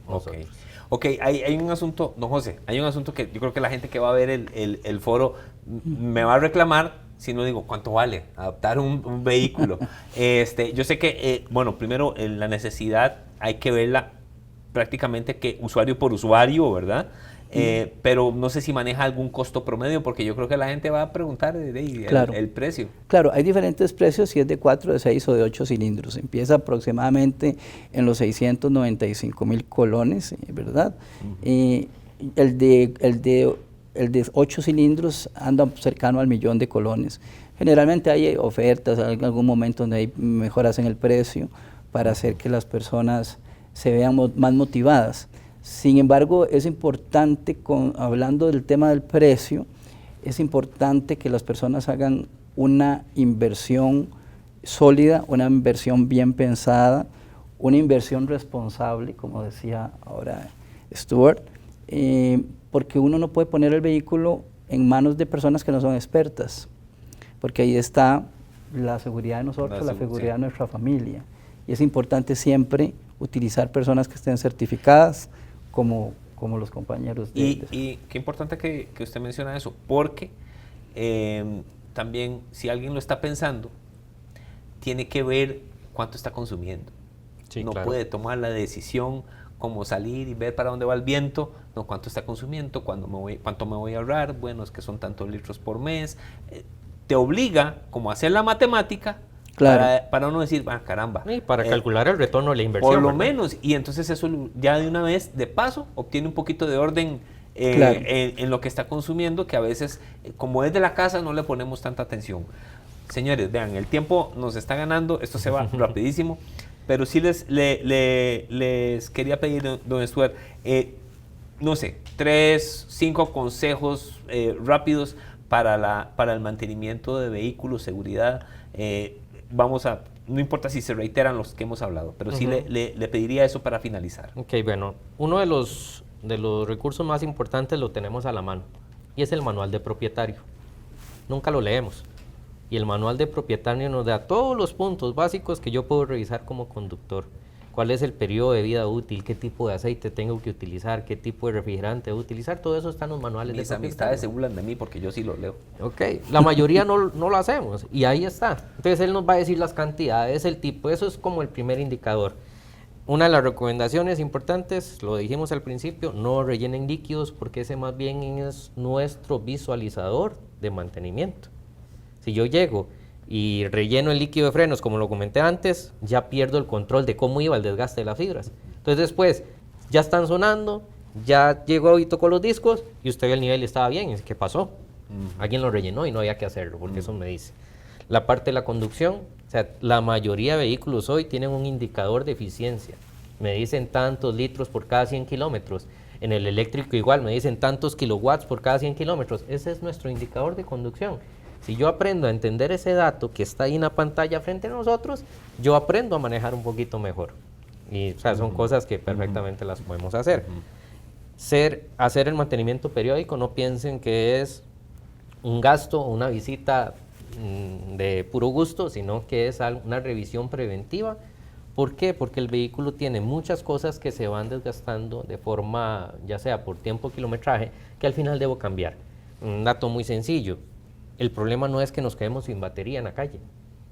nosotros. Ok, hay un asunto, don José, hay un asunto que yo creo que la gente que va a ver el foro me va a reclamar si no digo cuánto vale adaptar un vehículo. Yo sé que, bueno, primero la necesidad hay que verla prácticamente que usuario por usuario, ¿verdad? Pero no sé si maneja algún costo promedio, porque yo creo que la gente va a preguntar el precio. Claro, hay diferentes precios, si es de 4, de 6 o de 8 cilindros. Empieza aproximadamente en los 695,000 colones, ¿verdad? El de 8 cilindros anda cercano al 1,000,000 de colones. Generalmente hay ofertas, en algún momento donde hay mejoras en el precio para hacer que las personas se vean más motivadas. Sin embargo, es importante, hablando del tema del precio, es importante que las personas hagan una inversión sólida, una inversión bien pensada, una inversión responsable, como decía ahora Stuart, porque uno no puede poner el vehículo en manos de personas que no son expertas, porque ahí está la seguridad de nosotros, la seguridad de nuestra familia. Y es importante siempre utilizar personas que estén certificadas como los compañeros. Y qué importante que usted menciona eso, porque también si alguien lo está pensando, tiene que ver cuánto está consumiendo. Sí, no claro. puede tomar la decisión como salir y ver para dónde va el viento, no cuánto está consumiendo, cuánto me voy a ahorrar, bueno, es que son tantos litros por mes. Te obliga como a hacer la matemática, claro, para uno decir, caramba. Y para calcular el retorno de la inversión. Por lo ¿verdad? menos, y entonces eso ya de una vez, de paso, obtiene un poquito de orden Claro. en lo que está consumiendo, que a veces, como es de la casa, no le ponemos tanta atención. Señores, vean, el tiempo nos está ganando, esto se va rapidísimo, pero sí les quería pedir, don Stuart, no sé, 3, 5 consejos rápidos para el mantenimiento de vehículos, seguridad. No importa si se reiteran los que hemos hablado, pero sí le pediría eso para finalizar. Ok, bueno, uno de los recursos más importantes lo tenemos a la mano, y es el manual de propietario. Nunca lo leemos. Y el manual de propietario nos da todos los puntos básicos que yo puedo revisar como conductor. Cuál es el periodo de vida útil, qué tipo de aceite tengo que utilizar, qué tipo de refrigerante debo utilizar, todo eso está en los manuales de Mis propietario. amistades se burlan de mí porque yo sí lo leo. Ok, la mayoría no lo hacemos, y ahí está. Entonces él nos va a decir las cantidades, el tipo, eso es como el primer indicador. Una de las recomendaciones importantes, lo dijimos al principio, no rellenen líquidos, porque ese más bien es nuestro visualizador de mantenimiento. Si yo llego y relleno el líquido de frenos, como lo comenté antes, ya pierdo el control de cómo iba el desgaste de las fibras. Entonces después, ya están sonando, ya llegó y tocó los discos, y usted ve el nivel y estaba bien, y dice, ¿qué pasó? Alguien lo rellenó y no había que hacerlo, porque eso me dice. La parte de la conducción, o sea, la mayoría de vehículos hoy tienen un indicador de eficiencia. Me dicen tantos litros por cada 100 kilómetros. En el eléctrico igual, me dicen tantos kilowatts por cada 100 kilómetros. Ese es nuestro indicador de conducción. Si yo aprendo a entender ese dato que está ahí en la pantalla frente a nosotros, yo aprendo a manejar un poquito mejor. Y o sea, son cosas que perfectamente las podemos hacer. Hacer el mantenimiento periódico, no piensen que es un gasto o una visita de puro gusto, sino que es una revisión preventiva. ¿Por qué? Porque el vehículo tiene muchas cosas que se van desgastando de forma, ya sea por tiempo o kilometraje, que al final debo cambiar. Un dato muy sencillo. El problema no es que nos quedemos sin batería en la calle.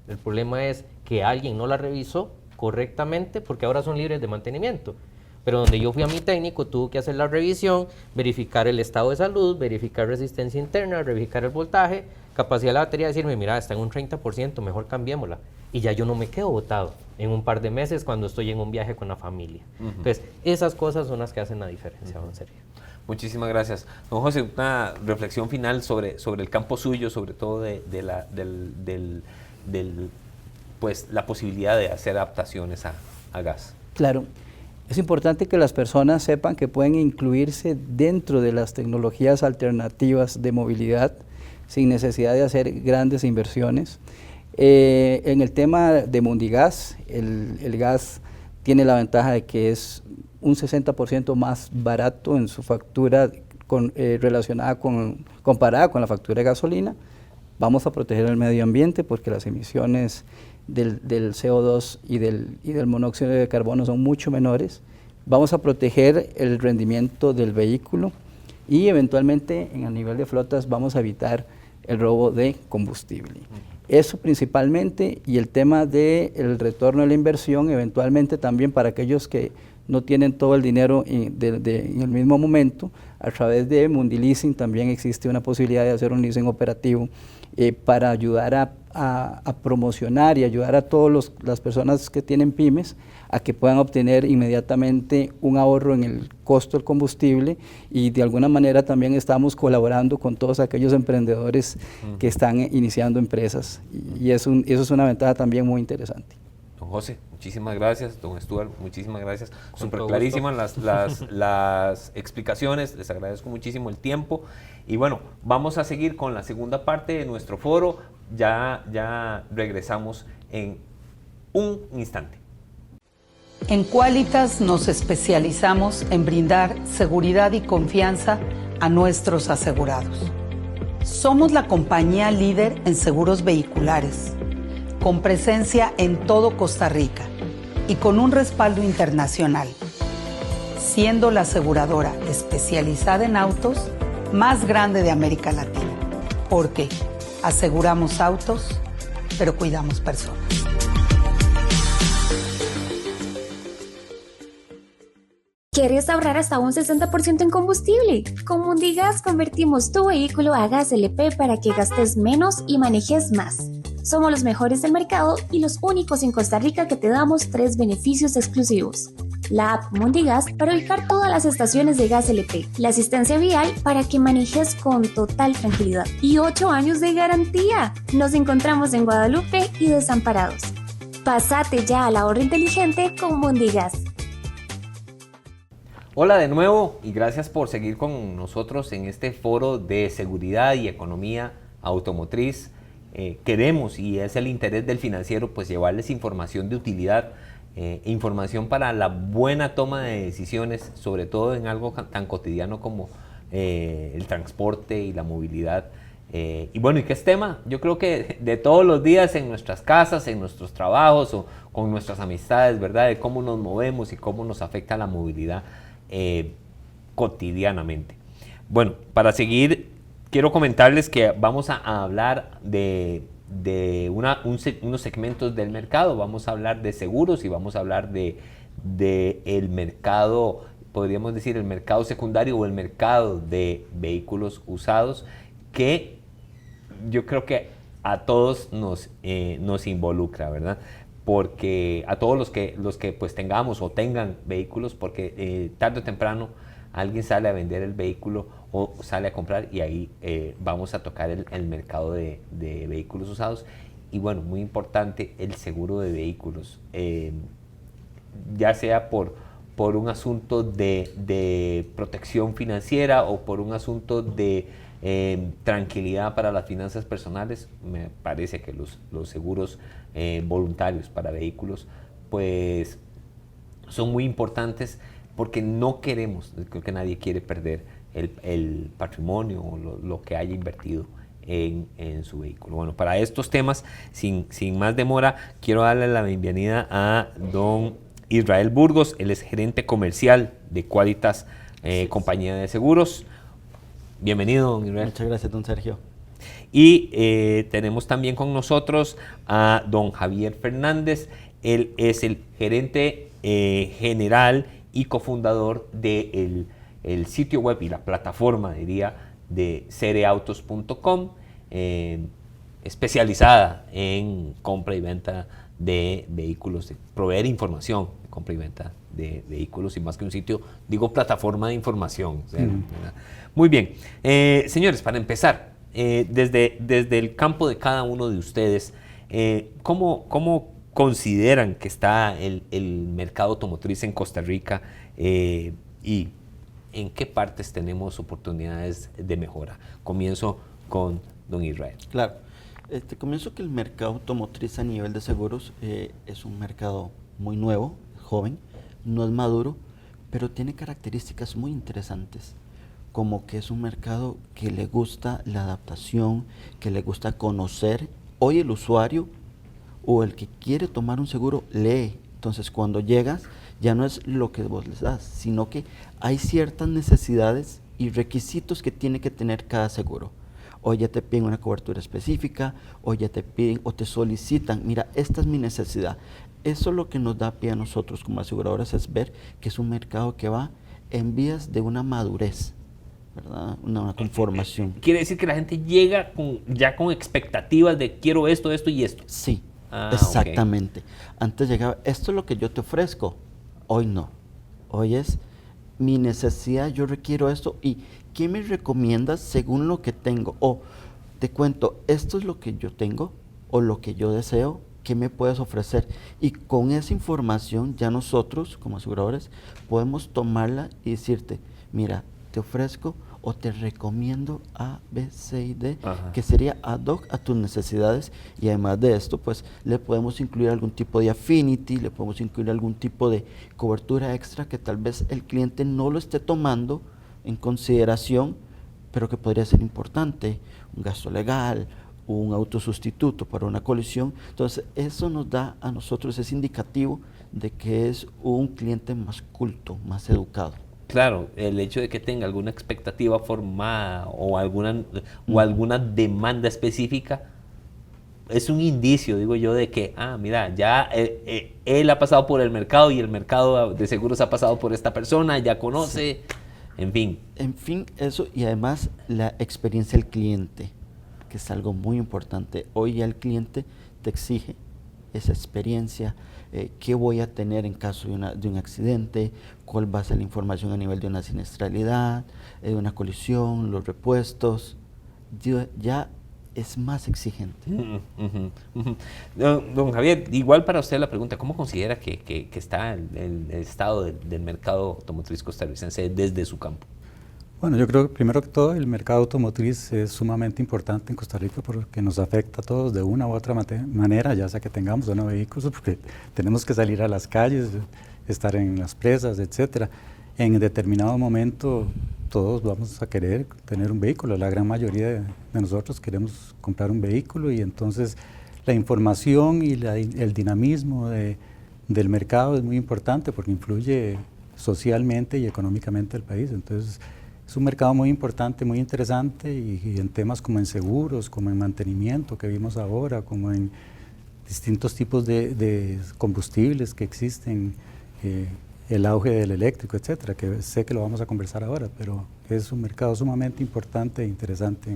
El problema es que alguien no la revisó correctamente, porque ahora son libres de mantenimiento. Pero donde yo fui a mi técnico, tuvo que hacer la revisión, verificar el estado de salud, verificar resistencia interna, verificar el voltaje, capacidad de la batería, decirme, mira, está en un 30%, mejor cambiémosla. Y ya yo no me quedo botado en un par de meses cuando estoy en un viaje con la familia. Entonces, esas cosas son las que halen la diferencia, don Sergio. Muchísimas gracias. Don José, una reflexión final sobre el campo suyo, sobre todo pues, la posibilidad de hacer adaptaciones a gas. Claro. Es importante que las personas sepan que pueden incluirse dentro de las tecnologías alternativas de movilidad sin necesidad de hacer grandes inversiones. En el tema de Mundigas, el gas tiene la ventaja de que es un 60% más barato en su factura comparada con la factura de gasolina. Vamos a proteger el medio ambiente porque las emisiones del CO2 y del monóxido de carbono son mucho menores. Vamos a proteger el rendimiento del vehículo y eventualmente en el nivel de flotas vamos a evitar el robo de combustible. Eso principalmente, y el tema del retorno de la inversión, eventualmente también para aquellos que no tienen todo el dinero en el mismo momento, a través de Mundileasing también existe una posibilidad de hacer un leasing operativo para ayudar a promocionar y ayudar a todas las personas que tienen pymes a que puedan obtener inmediatamente un ahorro en el costo del combustible, y de alguna manera también estamos colaborando con todos aquellos emprendedores que están iniciando empresas, y eso es una ventaja también muy interesante. Don José, muchísimas gracias. Don Stuart, muchísimas gracias. Súper todo clarísimas las explicaciones. Les agradezco muchísimo el tiempo. Y bueno, vamos a seguir con la segunda parte de nuestro foro. Ya regresamos en un instante. En Qualitas nos especializamos en brindar seguridad y confianza a nuestros asegurados. Somos la compañía líder en seguros vehiculares, con presencia en todo Costa Rica y con un respaldo internacional, siendo la aseguradora especializada en autos más grande de América Latina, porque aseguramos autos, pero cuidamos personas. ¿Quieres ahorrar hasta un 60% en combustible? Con Mundigas convertimos tu vehículo a gas LP para que gastes menos y manejes más. Somos los mejores del mercado y los únicos en Costa Rica que te damos 3 beneficios exclusivos. La app Mundigas para ubicar todas las estaciones de gas LP, la asistencia vial para que manejes con total tranquilidad y 8 años de garantía. Nos encontramos en Guadalupe y Desamparados. Pásate ya al ahorro inteligente con Mundigas. Hola de nuevo y gracias por seguir con nosotros en este foro de seguridad y economía automotriz. Queremos, y es el interés del financiero, pues llevarles información de utilidad, información para la buena toma de decisiones, sobre todo en algo tan cotidiano como el transporte y la movilidad. Y bueno, ¿y qué es tema? Yo creo que de todos los días en nuestras casas, en nuestros trabajos o con nuestras amistades, ¿verdad? De cómo nos movemos y cómo nos afecta la movilidad cotidianamente. Bueno, para seguir, quiero comentarles que vamos a hablar de unos segmentos del mercado. Vamos a hablar de seguros y vamos a hablar de el mercado, podríamos decir el mercado secundario o el mercado de vehículos usados, que yo creo que a todos nos involucra, ¿verdad? Porque a todos los que pues tengamos o tengan vehículos, porque tarde o temprano alguien sale a vender el vehículo o sale a comprar y ahí vamos a tocar el mercado de vehículos usados. Y bueno, muy importante el seguro de vehículos, ya sea por un asunto de protección financiera o por un asunto de tranquilidad para las finanzas personales. Me parece que los seguros voluntarios para vehículos pues son muy importantes, porque no queremos, creo que nadie quiere perder el patrimonio o lo que haya invertido en su vehículo. Bueno, para estos temas, sin más demora, quiero darle la bienvenida a don Israel Burgos. Él es gerente comercial de Qualitas Compañía de Seguros. Bienvenido, don Israel. Muchas gracias, don Sergio. Y tenemos también con nosotros a don Javier Fernández. Él es el gerente general y cofundador del sitio web y la plataforma, diría, de cereautos.com, especializada en compra y venta de vehículos, de proveer información de compra y venta de vehículos, y más que un sitio, digo plataforma de información. Muy bien, señores, para empezar, desde el campo de cada uno de ustedes, ¿cómo consideran que está el mercado automotriz en Costa Rica y en qué partes tenemos oportunidades de mejora? Comienzo con don Israel. Claro, comienzo que el mercado automotriz a nivel de seguros es un mercado muy nuevo, joven, no es maduro, pero tiene características muy interesantes, como que es un mercado que le gusta la adaptación, que le gusta conocer. Hoy el usuario o el que quiere tomar un seguro lee. Entonces cuando llegas ya no es lo que vos les das, sino que hay ciertas necesidades y requisitos que tiene que tener cada seguro. O ya te piden una cobertura específica, o ya te piden o te solicitan, mira, esta es mi necesidad. Eso lo que nos da pie a nosotros como aseguradoras es ver que es un mercado que va en vías de una madurez, ¿verdad? Una conformación. Quiere decir que la gente llega ya con expectativas de quiero esto y esto. Sí, exactamente. Okay. Antes llegaba, esto es lo que yo te ofrezco. Hoy no. Hoy es mi necesidad, yo requiero esto y ¿qué me recomiendas según lo que tengo? O te cuento, esto es lo que yo tengo o lo que yo deseo, ¿qué me puedes ofrecer? Y con esa información ya nosotros como aseguradores podemos tomarla y decirte, mira, te ofrezco o te recomiendo A, B, C y D, que sería ad hoc a tus necesidades, y además de esto, pues le podemos incluir algún tipo de affinity, le podemos incluir algún tipo de cobertura extra que tal vez el cliente no lo esté tomando en consideración, pero que podría ser importante, un gasto legal, un autosustituto para una colisión. Entonces, eso nos da a nosotros ese indicativo de que es un cliente más culto, más educado. Claro, el hecho de que tenga alguna expectativa formada o alguna demanda específica es un indicio, digo yo, de que, mira, ya él ha pasado por el mercado y el mercado de seguros ha pasado por esta persona, ya conoce, sí. En fin. En fin, eso, y además la experiencia del cliente, que es algo muy importante. Hoy ya el cliente te exige esa experiencia, qué voy a tener en caso de un accidente, cuál va a ser la información a nivel de una siniestralidad, de una colisión, los repuestos. Ya es más exigente. Don Javier, igual para usted la pregunta, ¿cómo considera que está el estado del mercado automotriz costarricense desde su campo? Bueno, yo creo que primero que todo el mercado automotriz es sumamente importante en Costa Rica porque nos afecta a todos de una u otra manera, ya sea que tengamos o no vehículos, porque tenemos que salir a las calles, estar en las presas, etcétera. En determinado momento todos vamos a querer tener un vehículo, la gran mayoría de nosotros queremos comprar un vehículo, y entonces la información y el dinamismo del mercado es muy importante porque influye socialmente y económicamente al país. Entonces, es un mercado muy importante, muy interesante, y en temas como en seguros, como en mantenimiento que vimos ahora, como en distintos tipos de combustibles que existen, el auge del eléctrico, etcétera, que sé que lo vamos a conversar ahora, pero es un mercado sumamente importante e interesante.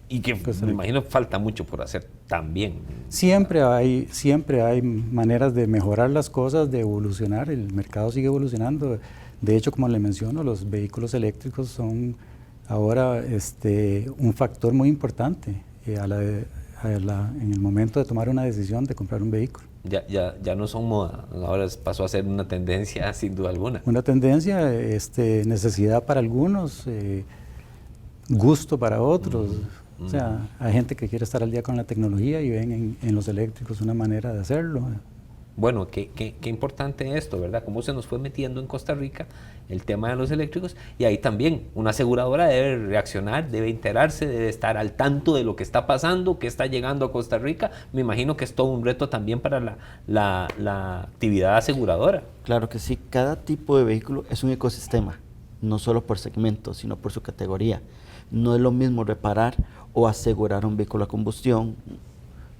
Y que me imagino falta mucho por hacer también. Siempre hay maneras de mejorar las cosas, de evolucionar, el mercado sigue evolucionando. De hecho, como le menciono, los vehículos eléctricos son ahora un factor muy importante en el momento de tomar una decisión de comprar un vehículo. Ya no son moda, ahora pasó a ser una tendencia sin duda alguna. Una tendencia, necesidad para algunos, gusto para otros. O sea, hay gente que quiere estar al día con la tecnología y ven en los eléctricos una manera de hacerlo. Bueno, qué importante esto, ¿verdad? Cómo se nos fue metiendo en Costa Rica el tema de los eléctricos, y ahí también una aseguradora debe reaccionar, debe enterarse, debe estar al tanto de lo que está pasando, que está llegando a Costa Rica. Me imagino que es todo un reto también para la actividad aseguradora. Claro que sí, cada tipo de vehículo es un ecosistema, no solo por segmento, sino por su categoría. No es lo mismo reparar o asegurar un vehículo a combustión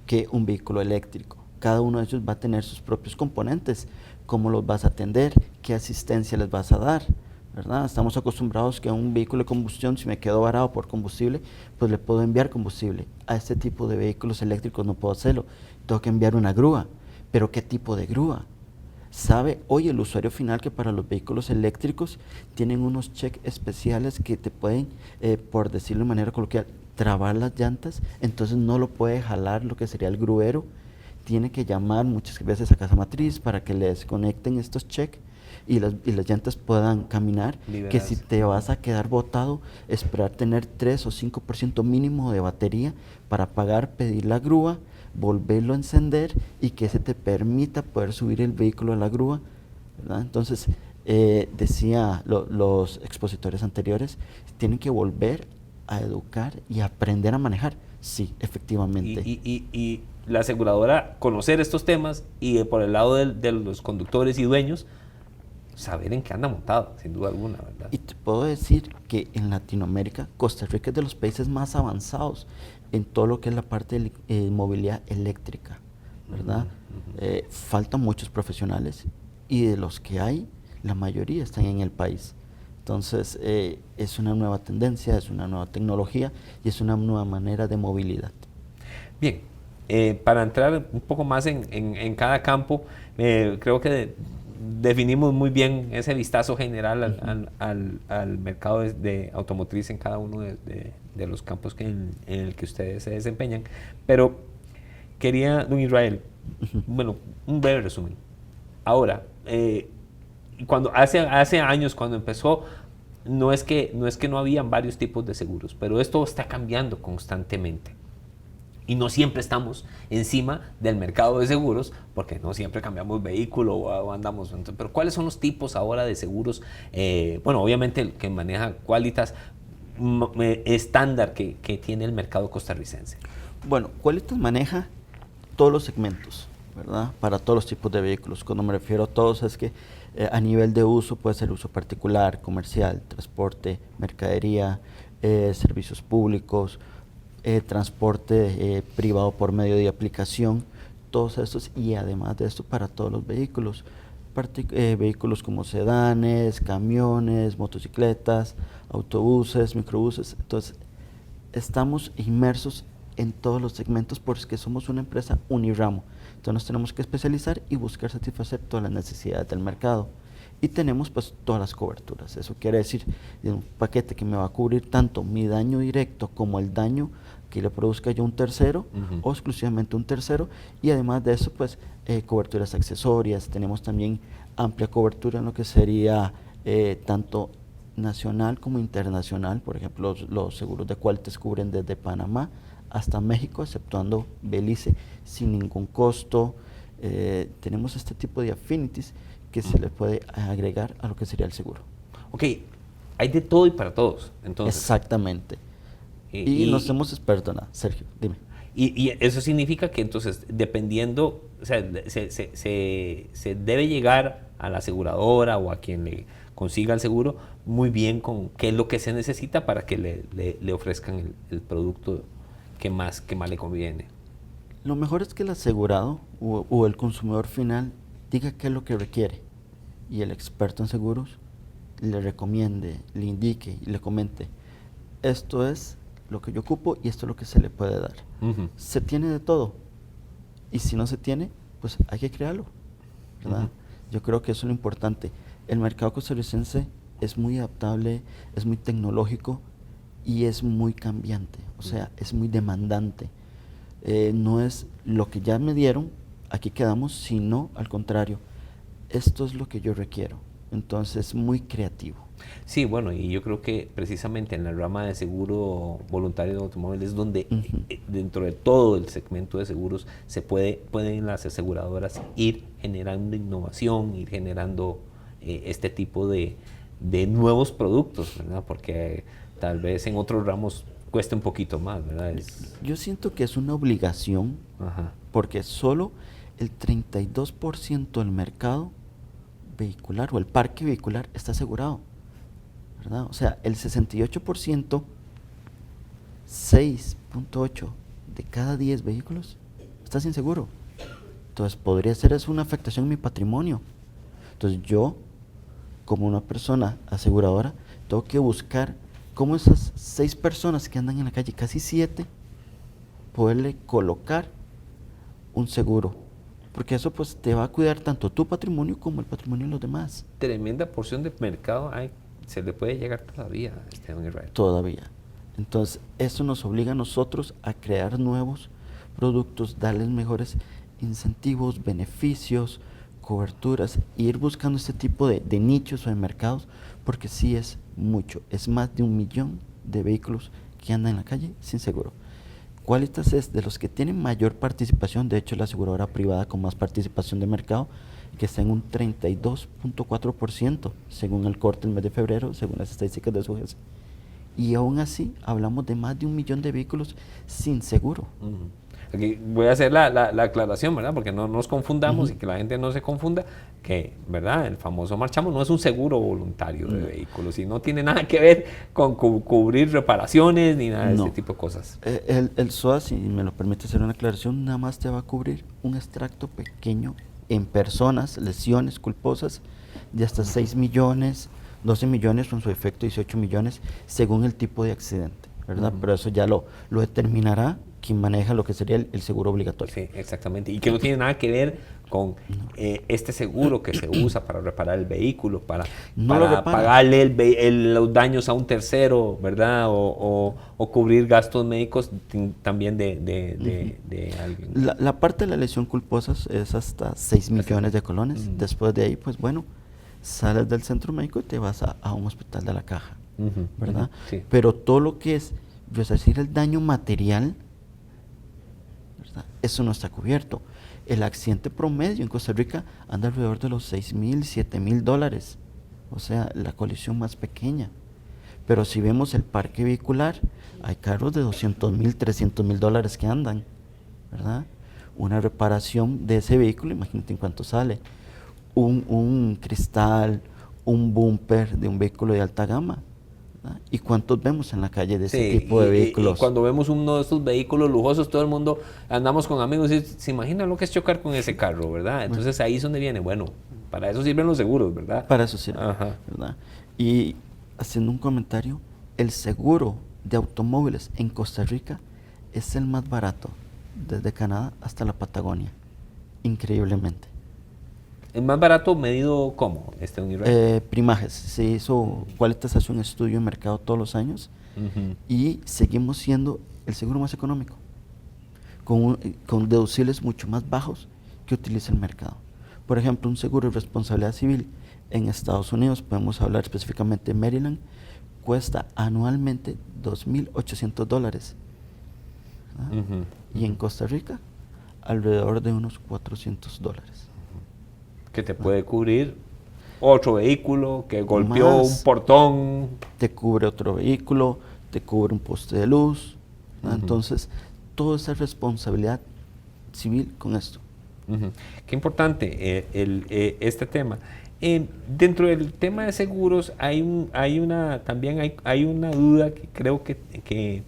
que un vehículo eléctrico. Cada uno de ellos va a tener sus propios componentes, cómo los vas a atender, qué asistencia les vas a dar, ¿verdad? Estamos acostumbrados que a un vehículo de combustión, si me quedo varado por combustible, pues le puedo enviar combustible. A este tipo de vehículos eléctricos no puedo hacerlo, tengo que enviar una grúa. ¿Pero qué tipo de grúa? ¿Sabe hoy el usuario final que para los vehículos eléctricos tienen unos check especiales que te pueden, por decirlo de manera coloquial, trabar las llantas? Entonces no lo puede jalar lo que sería el gruero. Tiene que llamar muchas veces a casa matriz para que les conecten estos check y las llantas puedan caminar. Que si te vas a quedar botado, esperar tener 3 o 5% mínimo de batería para pagar, pedir la grúa, volverlo a encender y que se te permita poder subir el vehículo a la grúa, ¿verdad? Entonces, decía los expositores anteriores, tienen que volver a educar y aprender a manejar. Sí, efectivamente. Y la aseguradora conocer estos temas, y por el lado de los conductores y dueños, saber en qué anda montado, sin duda alguna, ¿verdad? Y te puedo decir que en Latinoamérica, Costa Rica es de los países más avanzados en todo lo que es la parte de movilidad eléctrica, ¿verdad? Faltan muchos profesionales, y de los que hay, la mayoría están en el país. Entonces, es una nueva tendencia, es una nueva tecnología y es una nueva manera de movilidad. Bien, para entrar un poco más en cada campo, creo que definimos muy bien ese vistazo general al mercado de automotriz en cada uno de los campos en el que ustedes se desempeñan. Pero quería, don Israel, bueno, un breve resumen. Ahora, cuando hace años, cuando empezó, no es que no habían varios tipos de seguros, pero esto está cambiando constantemente. Y no siempre estamos encima del mercado de seguros, porque no siempre cambiamos vehículo o andamos. Pero ¿cuáles son los tipos ahora de seguros? Bueno, obviamente el que maneja Qualitas, estándar que tiene el mercado costarricense? Bueno, Qualitas maneja todos los segmentos, ¿verdad? Para todos los tipos de vehículos. Cuando me refiero a todos es que a nivel de uso puede ser uso particular, comercial, transporte, mercadería, servicios públicos, transporte privado por medio de aplicación, todos estos, y además de esto para todos los vehículos. Vehículos como sedanes, camiones, motocicletas, autobuses, microbuses. Entonces, estamos inmersos en todos los segmentos porque somos una empresa uniramo. Entonces nos tenemos que especializar y buscar satisfacer todas las necesidades del mercado. Y tenemos pues todas las coberturas. Eso quiere decir un paquete que me va a cubrir tanto mi daño directo como el daño que le produzca yo un tercero o exclusivamente un tercero. Y además de eso pues coberturas accesorias. Tenemos también amplia cobertura en lo que sería tanto nacional como internacional. Por ejemplo, los seguros de Qualitas cubren desde Panamá hasta México, exceptuando Belice, sin ningún costo. Tenemos este tipo de affinities que se le puede agregar a lo que sería el seguro. Ok, hay de todo y para todos, entonces. Exactamente. Y nos hemos perdona, Sergio, dime. Y eso significa que entonces, dependiendo, o sea, se debe llegar a la aseguradora o a quien le consiga el seguro muy bien con qué es lo que se necesita para que le ofrezcan el producto que más le conviene. Lo mejor es que el asegurado o el consumidor final diga qué es lo que requiere y el experto en seguros le recomiende, le indique y le comente: esto es lo que yo ocupo y esto es lo que se le puede dar. Se tiene de todo, y si no se tiene, pues hay que crearlo, ¿verdad? Yo creo que eso es lo importante. El mercado costarricense es muy adaptable, es muy tecnológico y es muy cambiante, o sea, es muy demandante. No es lo que ya me dieron, aquí quedamos, sino al contrario, esto es lo que yo requiero. Entonces, muy creativo. Sí, bueno, y yo creo que precisamente en la rama de seguro voluntario de automóviles es donde dentro de todo el segmento de seguros pueden las aseguradoras ir generando innovación, ir generando este tipo de nuevos productos, ¿verdad? Porque tal vez en otros ramos cuesta un poquito más, ¿verdad? Yo siento que es una obligación, porque solo el 32% del mercado vehicular o el parque vehicular está asegurado, ¿verdad? O sea, el 68%, 6.8 de cada 10 vehículos está sin seguro. Entonces, podría ser eso una afectación en mi patrimonio. Entonces, yo, como una persona aseguradora, tengo que buscar cómo esas 6 personas que andan en la calle, casi 7, poderle colocar un seguro. Porque eso pues te va a cuidar tanto tu patrimonio como el patrimonio de los demás. Tremenda porción de mercado se le puede llegar todavía, Esteban Israel. Todavía. Entonces, eso nos obliga a nosotros a crear nuevos productos, darles mejores incentivos, beneficios, coberturas, e ir buscando este tipo de nichos o de mercados, porque sí es mucho, es más de 1 millón de vehículos que andan en la calle sin seguro. Qualitas es de los que tienen mayor participación, de hecho la aseguradora privada con más participación de mercado, que está en un 32.4% según el corte del mes de febrero, según las estadísticas de SUGES. Y aún así hablamos de más de 1 millón de vehículos sin seguro. Aquí voy a hacer la aclaración, ¿verdad? Porque no nos confundamos y que la gente no se confunda, que, ¿verdad? El famoso marchamo no es un seguro voluntario de vehículos y no tiene nada que ver con cubrir reparaciones ni nada de ese tipo de cosas. El SOA, si me lo permite hacer una aclaración, nada más te va a cubrir un extracto pequeño en personas, lesiones culposas de hasta 6 millones, 12 millones, con su efecto 18 millones, según el tipo de accidente, ¿verdad? Pero eso ya lo determinará quien maneja lo que sería el seguro obligatorio. Sí, exactamente. Y que no tiene nada que ver con este seguro que se usa para reparar el vehículo, para pagarle los daños a un tercero, ¿verdad? O cubrir gastos médicos también de alguien. La parte de la lesión culposa es hasta 6 millones de colones. Después de ahí, pues bueno, sales del centro médico y te vas a un hospital de la caja, ¿verdad? Sí. Pero todo lo que es decir, el daño material, ¿verdad? Eso no está cubierto. El accidente promedio en Costa Rica anda alrededor de los $6,000, $7,000, o sea, la colisión más pequeña. Pero si vemos el parque vehicular, hay carros de $200,000, $300,000 que andan, ¿verdad? Una reparación de ese vehículo, imagínate en cuánto sale. Un cristal, un bumper de un vehículo de alta gama, ¿verdad? ¿Y cuántos vemos en la calle de ese tipo de vehículos? Y cuando vemos uno de estos vehículos lujosos, todo el mundo andamos con amigos y se imagina lo que es chocar con ese carro, ¿verdad? Entonces ahí es donde viene, bueno, para eso sirven los seguros, ¿verdad? Para eso sirve, ¿verdad? Y haciendo un comentario, el seguro de automóviles en Costa Rica es el más barato, desde Canadá hasta la Patagonia, increíblemente. ¿El más barato medido cómo, Unirel? Primajes, se hizo Qualitas, hace un estudio de mercado todos los años y seguimos siendo el seguro más económico, con deducibles mucho más bajos que utiliza el mercado. Por ejemplo, un seguro de responsabilidad civil en Estados Unidos, podemos hablar específicamente de Maryland, cuesta anualmente $2,800. Y en Costa Rica, alrededor de unos $400. Que te puede cubrir otro vehículo que golpeó un portón. Te cubre otro vehículo, te cubre un poste de luz. Entonces, toda esa responsabilidad civil con esto. Qué importante este tema. Dentro del tema de seguros hay una duda que creo que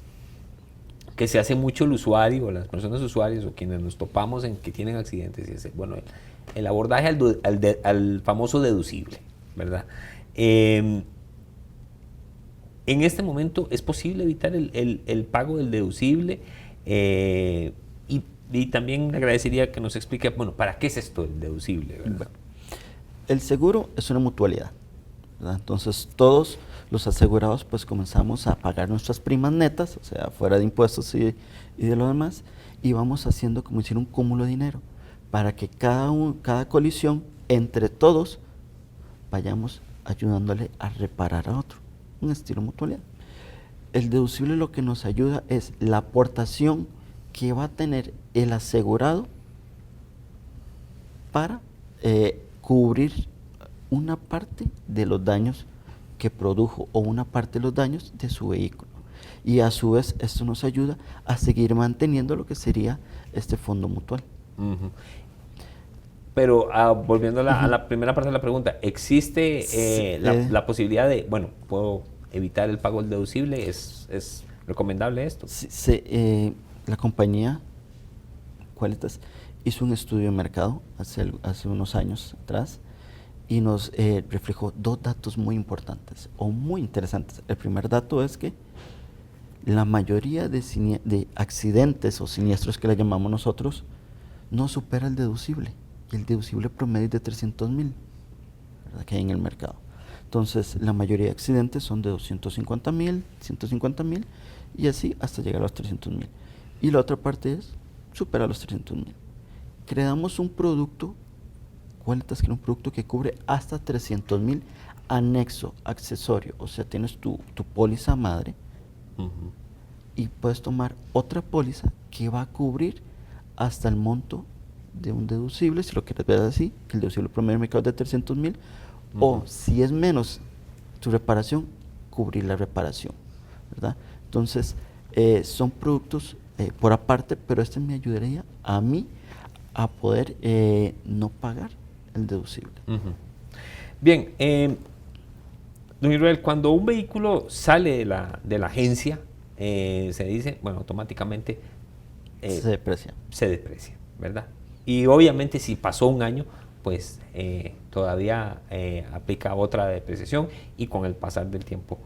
se hace mucho el usuario, o las personas usuarias o quienes nos topamos en que tienen accidentes, y es, bueno, el abordaje al famoso deducible, ¿verdad? En este momento es posible evitar el pago del deducible, y también agradecería que nos explique, bueno, ¿para qué es esto el deducible, verdad? El seguro es una mutualidad, ¿verdad? Entonces todos los asegurados pues comenzamos a pagar nuestras primas netas, o sea, fuera de impuestos y de lo demás, y vamos haciendo como decir un cúmulo de dinero, para que cada colisión entre todos vayamos ayudándole a reparar a otro, un estilo mutualidad. El deducible lo que nos ayuda es la aportación que va a tener el asegurado para cubrir una parte de los daños que produjo o una parte de los daños de su vehículo. Y a su vez esto nos ayuda a seguir manteniendo lo que sería este fondo mutual. Pero volviendo a la primera parte de la pregunta, ¿existe la posibilidad de, bueno, puedo evitar el pago del deducible? ¿Es recomendable esto? La compañía Qualitas hizo un estudio de mercado hace unos años atrás y nos reflejó dos datos muy importantes o muy interesantes. El primer dato es que la mayoría de accidentes o siniestros que le llamamos nosotros no supera el deducible. Y el deducible promedio es de 300,000, ¿verdad?, que hay en el mercado. Entonces, la mayoría de accidentes son de 250,000, 150,000 y así hasta llegar a los 300,000. Y la otra parte es superar los 300,000. Creamos un producto, Qualitas, que es un producto que cubre hasta 300,000 anexo, accesorio. O sea, tienes tu póliza madre y puedes tomar otra póliza que va a cubrir hasta el monto de un deducible, si lo quieres ver así, que el deducible promedio de mercado es de 300,000, o si es menos tu reparación, cubrir la reparación, ¿verdad? Entonces, son productos por aparte, pero este me ayudaría a mí a poder no pagar el deducible. Bien, don Israel, cuando un vehículo sale de la agencia, se dice, bueno, automáticamente se deprecia. Se deprecia, ¿verdad? Y obviamente si pasó un año, pues todavía aplica otra depreciación, y con el pasar del tiempo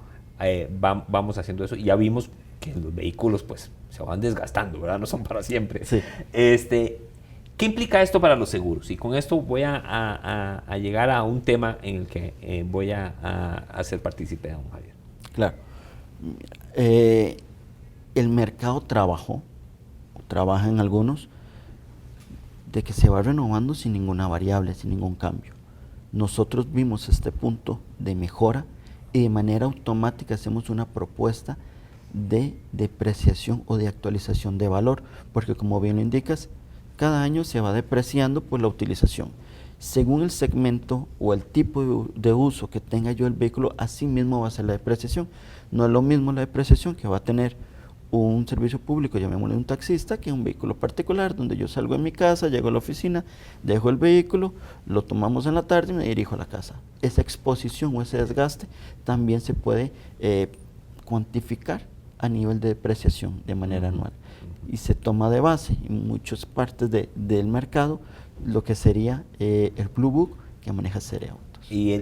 vamos haciendo eso. Y ya vimos que los vehículos pues se van desgastando, ¿verdad? No son para siempre. Sí. ¿Qué implica esto para los seguros? Y con esto voy a llegar a un tema en el que voy a hacer partícipe a don Javier. Claro. El mercado trabaja en algunos, de que se va renovando sin ninguna variable, sin ningún cambio. Nosotros vimos este punto de mejora y de manera automática hacemos una propuesta de depreciación o de actualización de valor, porque como bien lo indicas, cada año se va depreciando por la utilización. según el segmento o el tipo de uso que tenga yo el vehículo, así mismo va a ser la depreciación. No es lo mismo la depreciación que va a tener un servicio público, llamémosle un taxista, que un vehículo particular, donde yo salgo de mi casa, llego a la oficina, dejo el vehículo, lo tomamos en la tarde y me dirijo a la casa. Esa exposición o ese desgaste también se puede cuantificar a nivel de depreciación de manera anual. Y se toma de base en muchas partes del mercado lo que sería el Blue Book que maneja Cereautos. Y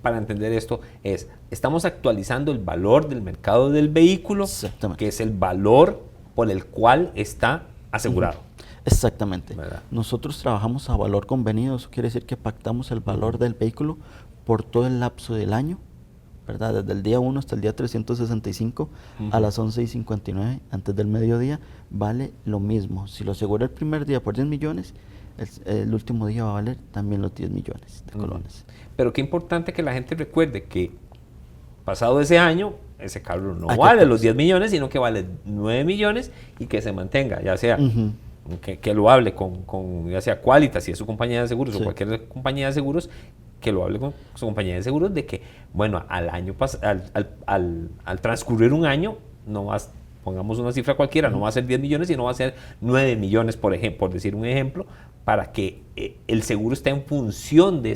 para entender esto estamos actualizando el valor del mercado del vehículo, que es el valor por el cual está asegurado. Exactamente. ¿Verdad? Nosotros trabajamos a valor convenido, eso quiere decir que pactamos el valor del vehículo por todo el lapso del año, ¿verdad? Desde el día 1 hasta el día 365 a las 11:59 antes del mediodía vale lo mismo. Si lo asegura el primer día por 10 millones, el último día va a valer también los 10 millones de colones. Pero qué importante que la gente recuerde que pasado ese año, ese carro no vale los 10 millones, sino que vale 9 millones y que se mantenga, ya sea que lo hable con ya sea Qualitas, si es su compañía de seguros o cualquier compañía de seguros, que lo hable con su compañía de seguros de que, bueno, al transcurrir un año, no vas, pongamos una cifra cualquiera, no va a ser 10 millones, sino va a ser 9 millones, por ejemplo, por decir un ejemplo, para que el seguro esté en función de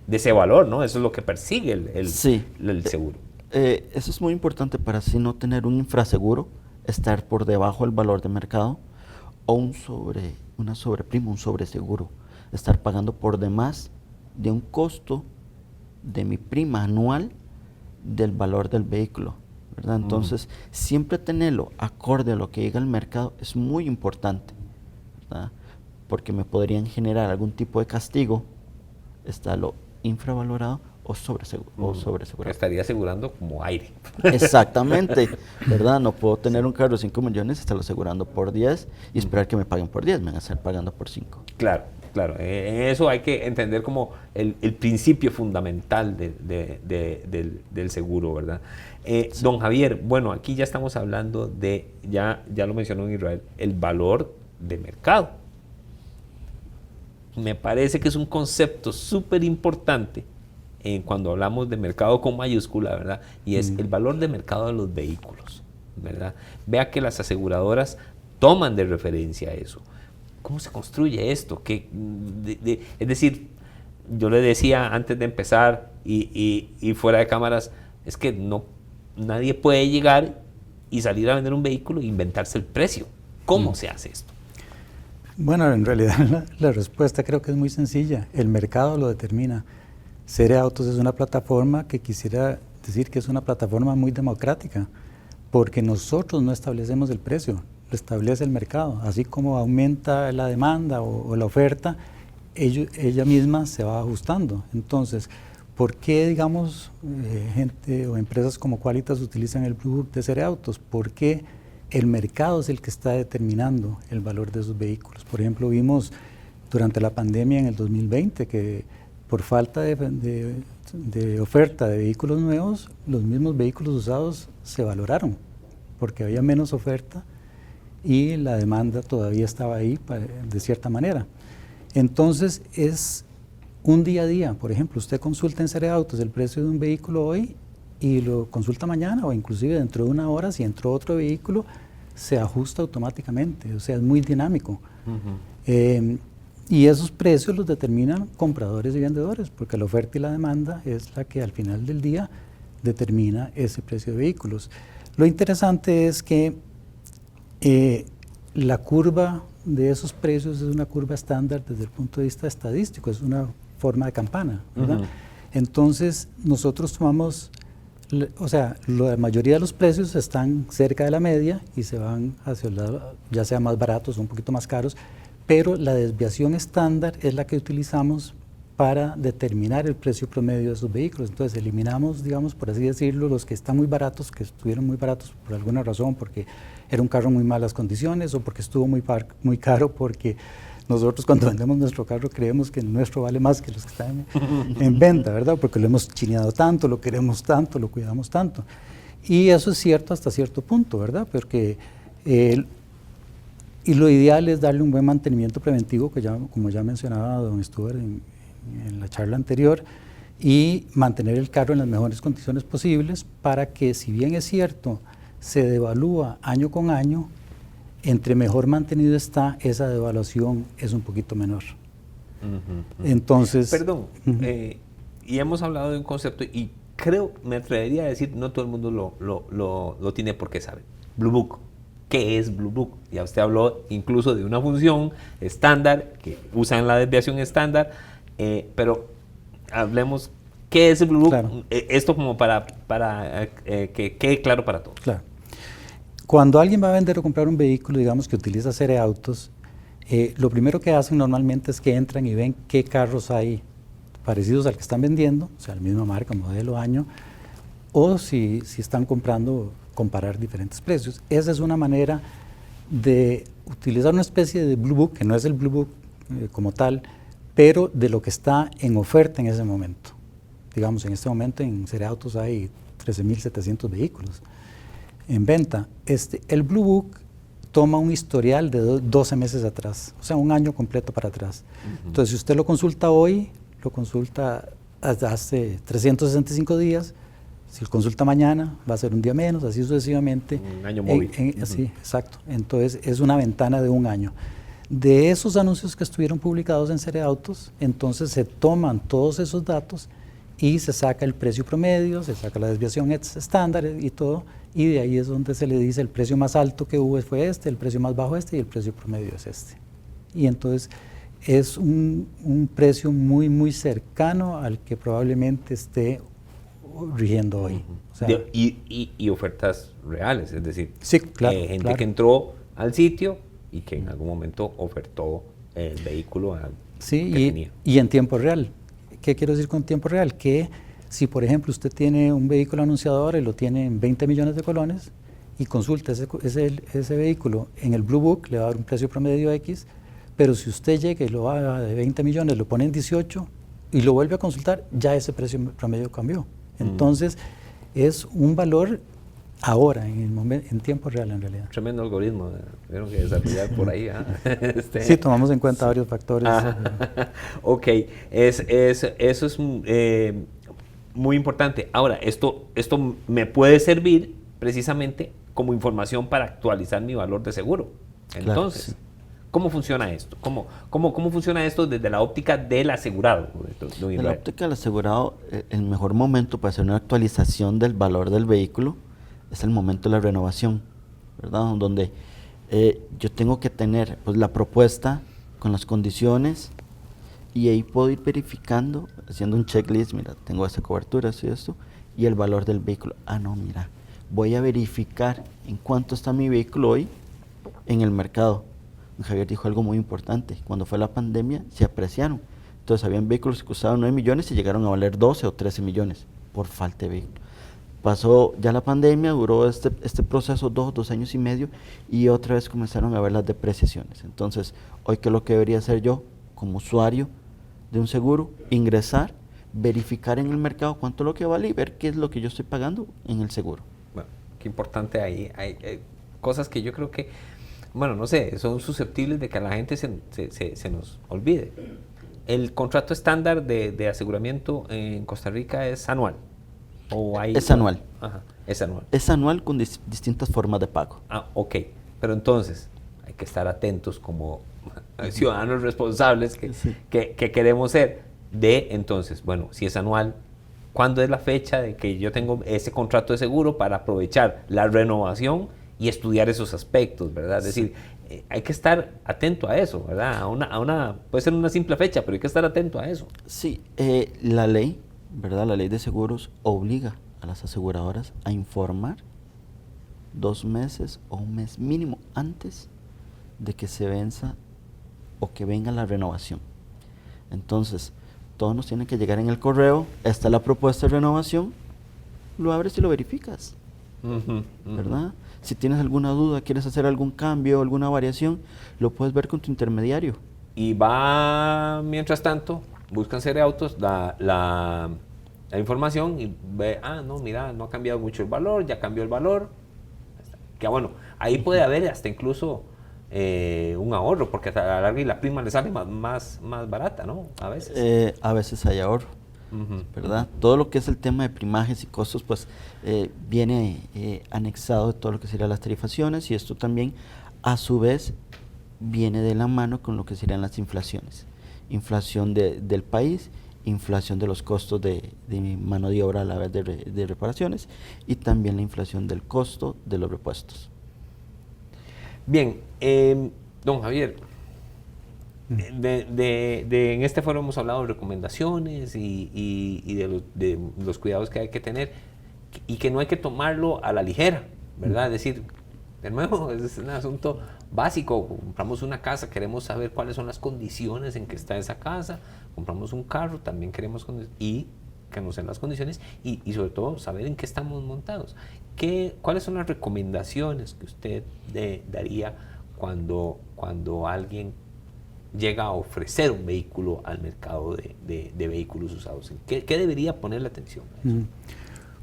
ese valor, ¿no? Eso es lo que persigue el seguro. Eso es muy importante para así no tener un infraseguro, estar por debajo del valor de mercado, o una sobreprima, un sobreseguro, estar pagando por demás de un costo de mi prima anual del valor del vehículo, ¿verdad? Entonces, siempre tenerlo acorde a lo que diga el mercado es muy importante, ¿verdad? Porque me podrían generar algún tipo de castigo, está lo infravalorado o sobresegurado. Estaría asegurando como aire. Exactamente, ¿verdad? No puedo tener un carro de 5 millones y estarlo asegurando por 10 y esperar que me paguen por 10, me van a estar pagando por 5. Claro. En eso hay que entender como el principio fundamental del seguro, ¿verdad? Don Javier, bueno, aquí ya estamos hablando de, ya lo mencionó Israel, el valor de mercado. Me parece que es un concepto súper importante cuando hablamos de mercado con mayúscula, ¿verdad? Y es el valor de mercado de los vehículos, ¿verdad? Vea que las aseguradoras toman de referencia eso. ¿Cómo se construye esto? Es decir, yo le decía antes de empezar y fuera de cámaras, es que nadie puede llegar y salir a vender un vehículo e inventarse el precio. ¿Cómo se hace esto? Bueno, en realidad la respuesta creo que es muy sencilla. El mercado lo determina. Cereautos es una plataforma que quisiera decir que es una plataforma muy democrática, porque nosotros no establecemos el precio, lo establece el mercado. Así como aumenta la demanda o la oferta, ella misma se va ajustando. Entonces, ¿por qué, digamos, gente o empresas como Qualitas utilizan el Blue Book de Cereautos? Porque el mercado es el que está determinando el valor de esos vehículos. Por ejemplo, vimos durante la pandemia en el 2020 que por falta de oferta de vehículos nuevos, los mismos vehículos usados se valoraron, porque había menos oferta y la demanda todavía estaba ahí de cierta manera. Entonces es un día a día. Por ejemplo, usted consulta en Cereautos el precio de un vehículo hoy y lo consulta mañana o inclusive dentro de una hora, si entró otro vehículo, se ajusta automáticamente, o sea, es muy dinámico. Y esos precios los determinan compradores y vendedores, porque la oferta y la demanda es la que al final del día determina ese precio de vehículos. Lo interesante es que la curva de esos precios es una curva estándar desde el punto de vista estadístico, es una forma de campana, ¿verdad? Entonces, nosotros tomamos, o sea, la mayoría de los precios están cerca de la media y se van hacia el lado, ya sea más baratos o un poquito más caros, pero la desviación estándar es la que utilizamos para determinar el precio promedio de esos vehículos. Entonces eliminamos, digamos, por así decirlo, los que están muy baratos, que estuvieron muy baratos por alguna razón, porque era un carro en muy malas condiciones o porque estuvo muy caro, porque nosotros cuando vendemos nuestro carro creemos que el nuestro vale más que los que están en venta, ¿verdad? Porque lo hemos chineado tanto, lo queremos tanto, lo cuidamos tanto. Y eso es cierto hasta cierto punto, ¿verdad? Porque Y lo ideal es darle un buen mantenimiento preventivo, que ya, como ya mencionaba don Stuart en la charla anterior, y mantener el carro en las mejores condiciones posibles para que, si bien es cierto, se devalúa año con año, entre mejor mantenido está, esa devaluación es un poquito menor. Entonces... Perdón, y hemos hablado de un concepto, y creo, me atrevería a decir, no todo el mundo lo tiene por qué saber. Blue Book. ¿Qué es Blue Book? Ya usted habló incluso de una función estándar, que usan la desviación estándar, pero hablemos, ¿qué es el Blue Book? Claro. Esto como para que quede claro para todos. Claro. Cuando alguien va a vender o comprar un vehículo, digamos que utiliza Cereautos, lo primero que hacen normalmente es que entran y ven qué carros hay parecidos al que están vendiendo, o sea, la misma marca, modelo, año, o si están comprando, comparar diferentes precios. Esa es una manera de utilizar una especie de Blue Book, que no es el Blue Book como tal, pero de lo que está en oferta en ese momento. Digamos, en este momento en Cereautos hay 13.700 vehículos en venta. El Blue Book toma un historial de 12 meses atrás, o sea, un año completo para atrás. Entonces, si usted lo consulta hoy, lo consulta hace 365 días, si lo consulta mañana, va a ser un día menos, así sucesivamente. Un año móvil. Sí, exacto. Entonces, es una ventana de un año. De esos anuncios que estuvieron publicados en Cereautos, entonces se toman todos esos datos y se saca el precio promedio, se saca la desviación estándar y todo, y de ahí es donde se le dice el precio más alto que hubo fue este, el precio más bajo este y el precio promedio es este. Y entonces es un precio muy, muy cercano al que probablemente esté rigiendo hoy. O sea, y ofertas reales, es decir, sí, claro, gente claro. que entró al sitio y que en algún momento ofertó el vehículo sí, que tenía. Y en tiempo real. ¿Qué quiero decir con tiempo real? Que si, por ejemplo, usted tiene un vehículo anunciador y lo tiene en 20 millones de colones y consulta ese vehículo en el Blue Book, le va a dar un precio promedio X, pero si usted llega y lo haga de 20 millones, lo pone en 18 y lo vuelve a consultar, ya ese precio promedio cambió. Entonces, es un valor ahora, en tiempo real en realidad. Tremendo algoritmo, tuvieron que desarrollar por ahí. Sí, tomamos en cuenta varios factores. Ok, eso es muy importante. Ahora, esto me puede servir precisamente como información para actualizar mi valor de seguro. Entonces, claro, sí. ¿Cómo funciona esto? ¿Cómo funciona esto desde la óptica del asegurado? Desde la óptica del asegurado, el mejor momento para hacer una actualización del valor del vehículo es el momento de la renovación, ¿verdad? Donde yo tengo que tener pues, la propuesta con las condiciones y ahí puedo ir verificando, haciendo un checklist, mira, tengo esta cobertura, esto, y el valor del vehículo. Ah, no, mira, voy a verificar en cuánto está mi vehículo hoy en el mercado. Javier dijo algo muy importante, cuando fue la pandemia se apreciaron, entonces habían vehículos que costaban 9 millones y llegaron a valer 12 o 13 millones por falta de vehículo. Pasó ya la pandemia, duró este proceso 2 años y medio y otra vez comenzaron a ver las depreciaciones. Entonces, hoy, ¿qué es lo que debería hacer yo como usuario de un seguro? Ingresar, verificar en el mercado cuánto es lo que vale y ver qué es lo que yo estoy pagando en el seguro. Bueno, qué importante ahí. Hay cosas que yo creo que, bueno, no sé, son susceptibles de que a la gente se nos olvide. El contrato estándar de aseguramiento en Costa Rica es anual. Es anual. Ajá, es anual. Es anual con distintas formas de pago. Ah, ok. Pero entonces hay que estar atentos como ciudadanos responsables que queremos ser. Entonces, bueno, si es anual, ¿cuándo es la fecha de que yo tengo ese contrato de seguro para aprovechar la renovación y estudiar esos aspectos, ¿verdad? Es decir, hay que estar atento a eso, ¿verdad? Puede ser una simple fecha, pero hay que estar atento a eso. Sí, la ley, ¿verdad? La ley de seguros obliga a las aseguradoras a informar 2 meses o un mes mínimo antes de que se venza o que venga la renovación. Entonces, todos nos tienen que llegar en el correo, esta es la propuesta de renovación, lo abres y lo verificas, ¿verdad? Si tienes alguna duda, quieres hacer algún cambio, alguna variación, lo puedes ver con tu intermediario. Y va, mientras tanto, buscan Cereautos la información y ve, no, mira, no ha cambiado mucho el valor, ya cambió el valor. Que bueno, ahí puede haber hasta incluso un ahorro, porque a la larga y la prima le sale más barata, ¿no? A veces hay ahorro, ¿verdad? Todo lo que es el tema de primajes y costos, pues viene anexado de todo lo que serían las tarifaciones, y esto también, a su vez, viene de la mano con lo que serían las inflaciones. Inflación del país, inflación de los costos de mano de obra a la vez de reparaciones, y también la inflación del costo de los repuestos. Bien, don Javier, en este foro hemos hablado de recomendaciones y de los cuidados que hay que tener y que no hay que tomarlo a la ligera, ¿verdad? Es decir, de nuevo, es un asunto básico. Compramos una casa, queremos saber cuáles son las condiciones en que está esa casa. Compramos un carro, también queremos y que nos den las condiciones y sobre todo saber en qué estamos montados. ¿Cuáles son las recomendaciones que usted daría cuando alguien llega a ofrecer un vehículo al mercado de vehículos usados? ¿Qué debería ponerle atención a eso?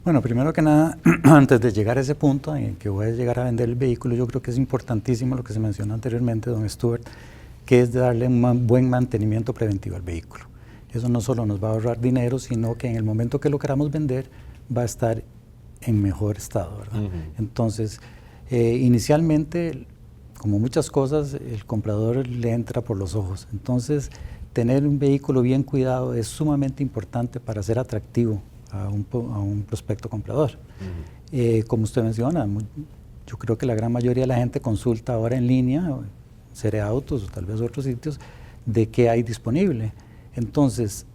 Bueno, primero que nada, antes de llegar a ese punto en que voy a llegar a vender el vehículo, yo creo que es importantísimo lo que se mencionó anteriormente, don Stuart, que es darle un buen mantenimiento preventivo al vehículo. Eso no solo nos va a ahorrar dinero, sino que en el momento que lo queramos vender va a estar en mejor estado, ¿verdad? Entonces, inicialmente, como muchas cosas, el comprador le entra por los ojos. Entonces, tener un vehículo bien cuidado es sumamente importante para ser atractivo a un prospecto comprador. Como usted menciona, yo creo que la gran mayoría de la gente consulta ahora en línea, Cereautos o tal vez otros sitios, de qué hay disponible. Entonces,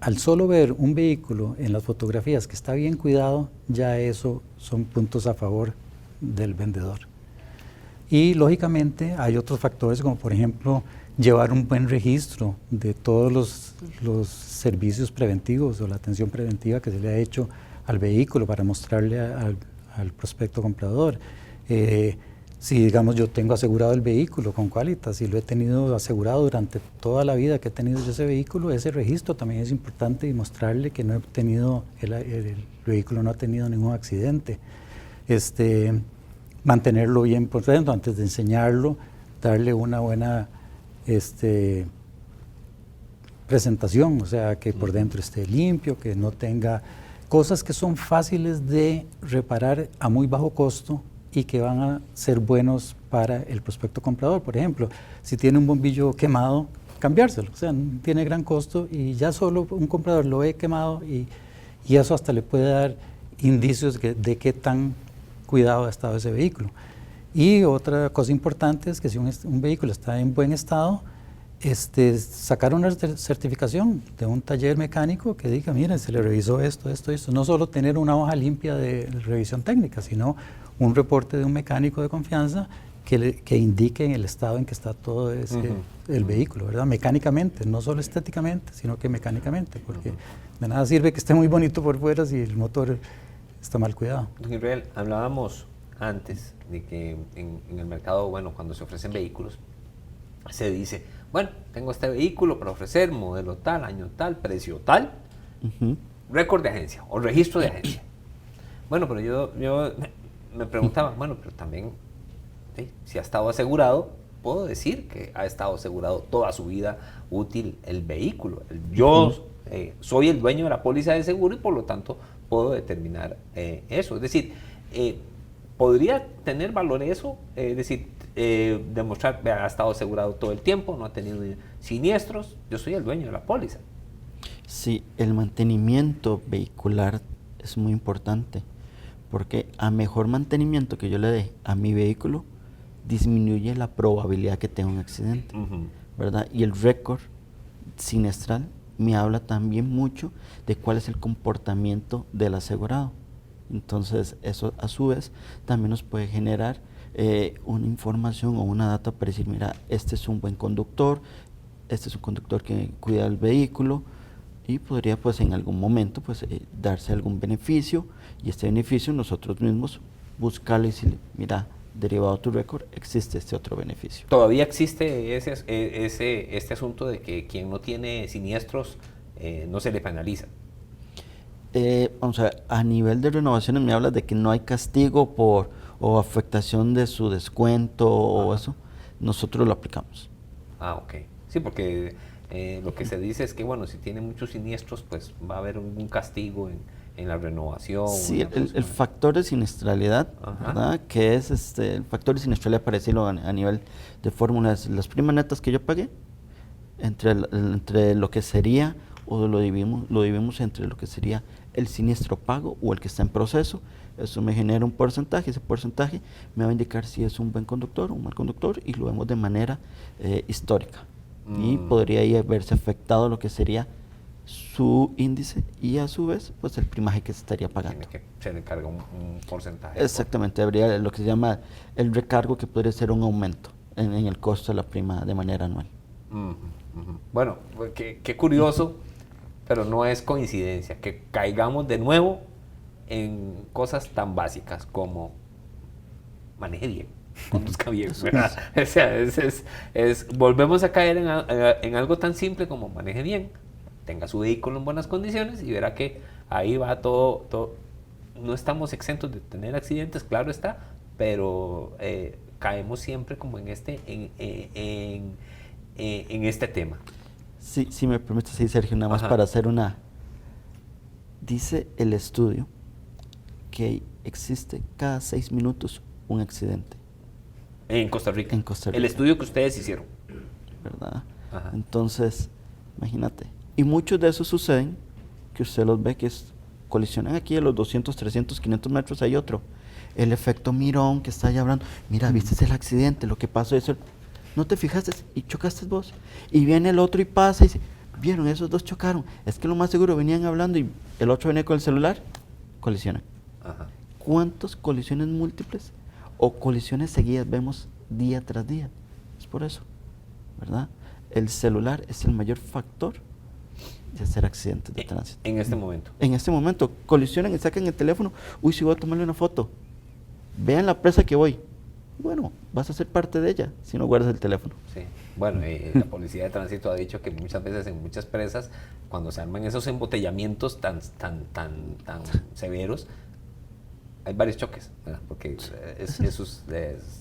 al solo ver un vehículo en las fotografías que está bien cuidado, ya eso son puntos a favor del vendedor. Y lógicamente hay otros factores, como por ejemplo llevar un buen registro de todos los servicios preventivos o la atención preventiva que se le ha hecho al vehículo para mostrarle al prospecto comprador. Si digamos yo tengo asegurado el vehículo con Qualitas y lo he tenido asegurado durante toda la vida que he tenido yo ese vehículo, ese registro también es importante y mostrarle que no he tenido, el vehículo no ha tenido ningún accidente. Mantenerlo bien por dentro antes de enseñarlo, darle una buena presentación, o sea, que por dentro esté limpio, que no tenga cosas que son fáciles de reparar a muy bajo costo y que van a ser buenos para el prospecto comprador. Por ejemplo, si tiene un bombillo quemado, cambiárselo, o sea, no tiene gran costo y ya solo un comprador lo ve quemado y eso hasta le puede dar indicios de qué tan cuidado ha estado ese vehículo. Y otra cosa importante es que si un vehículo está en buen estado, sacar una certificación de un taller mecánico que diga, mira, se le revisó esto, no solo tener una hoja limpia de revisión técnica, sino un reporte de un mecánico de confianza que indique en el estado en que está todo el vehículo, ¿verdad? Mecánicamente, no solo estéticamente, sino que mecánicamente, porque de nada sirve que esté muy bonito por fuera si el motor está mal cuidado. Don Israel, hablábamos antes de que en el mercado, bueno, cuando se ofrecen vehículos, se dice, bueno, tengo este vehículo para ofrecer, modelo tal, año tal, precio tal, récord de agencia o registro de agencia. Bueno, pero yo me preguntaba, bueno, pero también, ¿sí? Si ha estado asegurado, puedo decir que ha estado asegurado toda su vida útil el vehículo. Yo soy el dueño de la póliza de seguro y por lo tanto puedo determinar eso. Es decir, ¿podría tener valor eso? Es decir, demostrar que ha estado asegurado todo el tiempo, no ha tenido siniestros, yo soy el dueño de la póliza. Sí, el mantenimiento vehicular es muy importante, porque a mejor mantenimiento que yo le dé a mi vehículo, disminuye la probabilidad que tenga un accidente, ¿verdad? Y el récord sinestral me habla también mucho de cuál es el comportamiento del asegurado. Entonces, eso a su vez también nos puede generar una información o una data para decir, mira, este es un buen conductor, este es un conductor que cuida el vehículo y podría pues en algún momento pues darse algún beneficio, y este beneficio nosotros mismos buscarle y decirle, mira, derivado de tu récord existe este otro beneficio. ¿Todavía existe este asunto de que quien no tiene siniestros no se le penaliza? Vamos a ver, a nivel de renovaciones me hablas de que no hay castigo o afectación de su descuento o eso. nosotros lo aplicamos. Ah, ok. Sí, porque lo que se dice es que, bueno, si tiene muchos siniestros, pues va a haber un castigo en la renovación. Sí, el factor de siniestralidad, ¿verdad? Que es el factor de siniestralidad, para decirlo a nivel de fórmula, es las primas netas que yo pagué entre lo que sería, o lo dividimos entre lo que sería el siniestro pago o el que está en proceso. Eso me genera un porcentaje, ese porcentaje me va a indicar si es un buen conductor o un mal conductor, y lo vemos de manera histórica. Y podría ahí verse afectado lo que sería su índice y a su vez pues el primaje que se estaría pagando. Se le carga un porcentaje. Exactamente, habría lo que se llama el recargo, que podría ser un aumento en el costo de la prima de manera anual. Bueno, qué curioso, pero no es coincidencia que caigamos de nuevo en cosas tan básicas como maneje bien, conduzca bien, ¿verdad? O sea, volvemos a caer en algo tan simple como maneje bien, tenga su vehículo en buenas condiciones y verá que ahí va todo. No estamos exentos de tener accidentes, claro está, pero caemos siempre como en este tema. Sí, si me permites, sí, Sergio, nada más para hacer una... Dice el estudio que existe cada 6 minutos un accidente. En Costa Rica. En Costa Rica. El estudio que ustedes hicieron. ¿Verdad? Entonces, imagínate. Y muchos de esos suceden, que usted los ve, que colisionan aquí a los 200, 300, 500 metros, hay otro. El efecto mirón que está ahí hablando. Mira, viste el accidente, lo que pasó es... No te fijaste y chocaste vos. Y viene el otro y pasa y dice, vieron, esos dos chocaron. Es que lo más seguro venían hablando y el otro venía con el celular, colisionan. ¿Cuántas colisiones múltiples o colisiones seguidas vemos día tras día? Es por eso, ¿verdad? El celular es el mayor factor de hacer accidentes de tránsito. En este momento. En este momento, colisionan y sacan el teléfono. Uy, si voy a tomarle una foto. Vean la presa que voy. Bueno, vas a ser parte de ella si no guardas el teléfono. Sí. Bueno, la policía de tránsito ha dicho que muchas veces en muchas presas, cuando se arman esos embotellamientos tan severos, hay varios choques, ¿verdad? Porque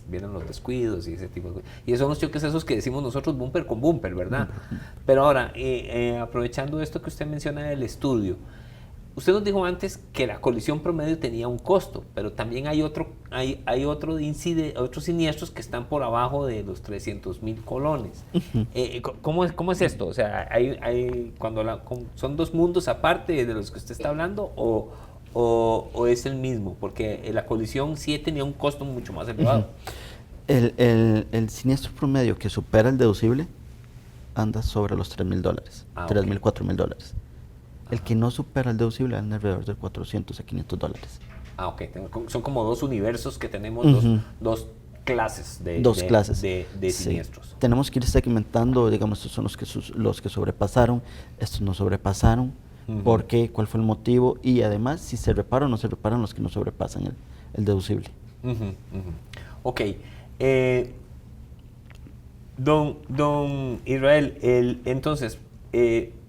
vienen los descuidos y ese tipo de cosas. Y esos son los choques esos que decimos nosotros bumper con bumper, ¿verdad? Pero ahora, aprovechando esto que usted menciona del estudio, usted nos dijo antes que la colisión promedio tenía un costo, pero también hay otros siniestros que están por abajo de los 300,000 colones. ¿Cómo es esto? O sea, ¿son dos mundos aparte de los que usted está hablando o es el mismo? Porque la colisión sí tenía un costo mucho más elevado. El siniestro promedio que supera el deducible anda sobre los $3,000, $3,000, $4,000. El que no supera el deducible anda alrededor de $400 a $500. Ah, ok. Son como dos universos que tenemos, dos clases de siniestros. Tenemos que ir segmentando, digamos, estos son los que sobrepasaron, estos no sobrepasaron, ¿por qué? ¿Cuál fue el motivo? Y además, si se reparan o no se reparan los que no sobrepasan el deducible. Ok. Don Israel, entonces,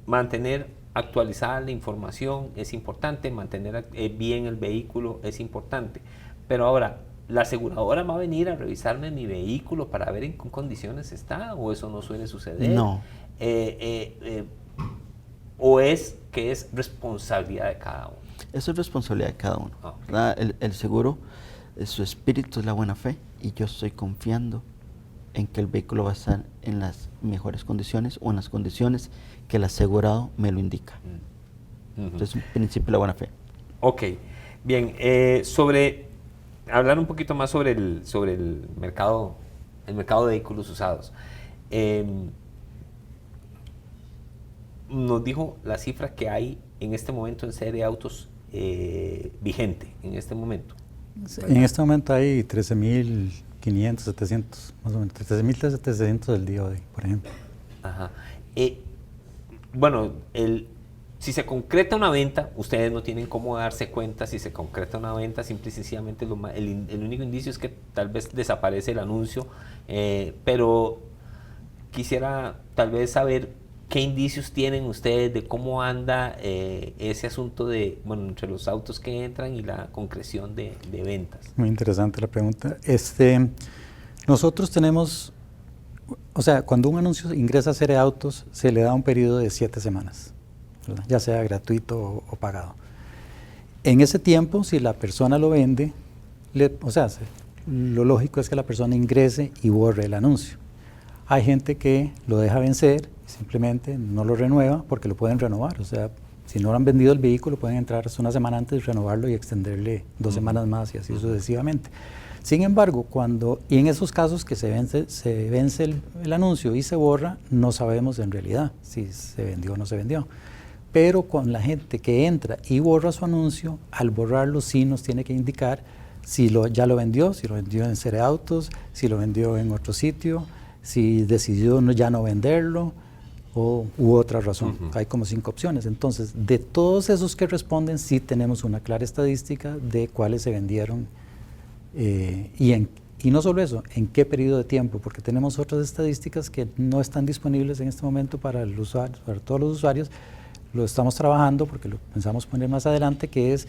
mantener actualizada la información es importante, mantener bien el vehículo es importante, pero ahora, ¿la aseguradora va a venir a revisarme mi vehículo para ver en qué condiciones está o eso no suele suceder? No. ¿O es que es responsabilidad de cada uno? Eso es responsabilidad de cada uno. Okay. El seguro, su espíritu es la buena fe y yo estoy confiando en que el vehículo va a estar en las mejores condiciones o en las condiciones que el asegurado me lo indica. Entonces, un principio de la buena fe. Ok, bien, hablar un poquito más sobre el mercado de vehículos usados. Nos dijo la cifra que hay en este momento en serie de autos vigente, en este momento. En este momento hay 13.500, 700, más o menos, 13.700 el día de hoy, por ejemplo. Ajá. Bueno, si se concreta una venta, ustedes no tienen cómo darse cuenta si se concreta una venta, simple y sencillamente el único indicio es que tal vez desaparece el anuncio, pero quisiera tal vez saber qué indicios tienen ustedes de cómo anda ese asunto entre los autos que entran y la concreción de ventas. Muy interesante la pregunta. Nosotros tenemos o sea, cuando un anuncio ingresa a Cereautos, se le da un periodo de 7 semanas, ¿verdad? Ya sea gratuito o pagado. En ese tiempo, si la persona lo vende, lo lógico es que la persona ingrese y borre el anuncio. Hay gente que lo deja vencer, simplemente no lo renueva porque lo pueden renovar. O sea, si no han vendido el vehículo, pueden entrar una semana antes, renovarlo y extenderle 2 semanas más y así sucesivamente. Sin embargo, y en esos casos que se vence el anuncio y se borra, no sabemos en realidad si se vendió o no se vendió. Pero con la gente que entra y borra su anuncio, al borrarlo sí nos tiene que indicar si ya lo vendió, si lo vendió en Cereautos, si lo vendió en otro sitio, si decidió ya no venderlo u otra razón. Hay como 5 opciones. Entonces, de todos esos que responden, sí tenemos una clara estadística de cuáles se vendieron y no solo eso, en qué periodo de tiempo, porque tenemos otras estadísticas que no están disponibles en este momento para el usuario, para todos los usuarios. Lo estamos trabajando porque lo pensamos poner más adelante, que es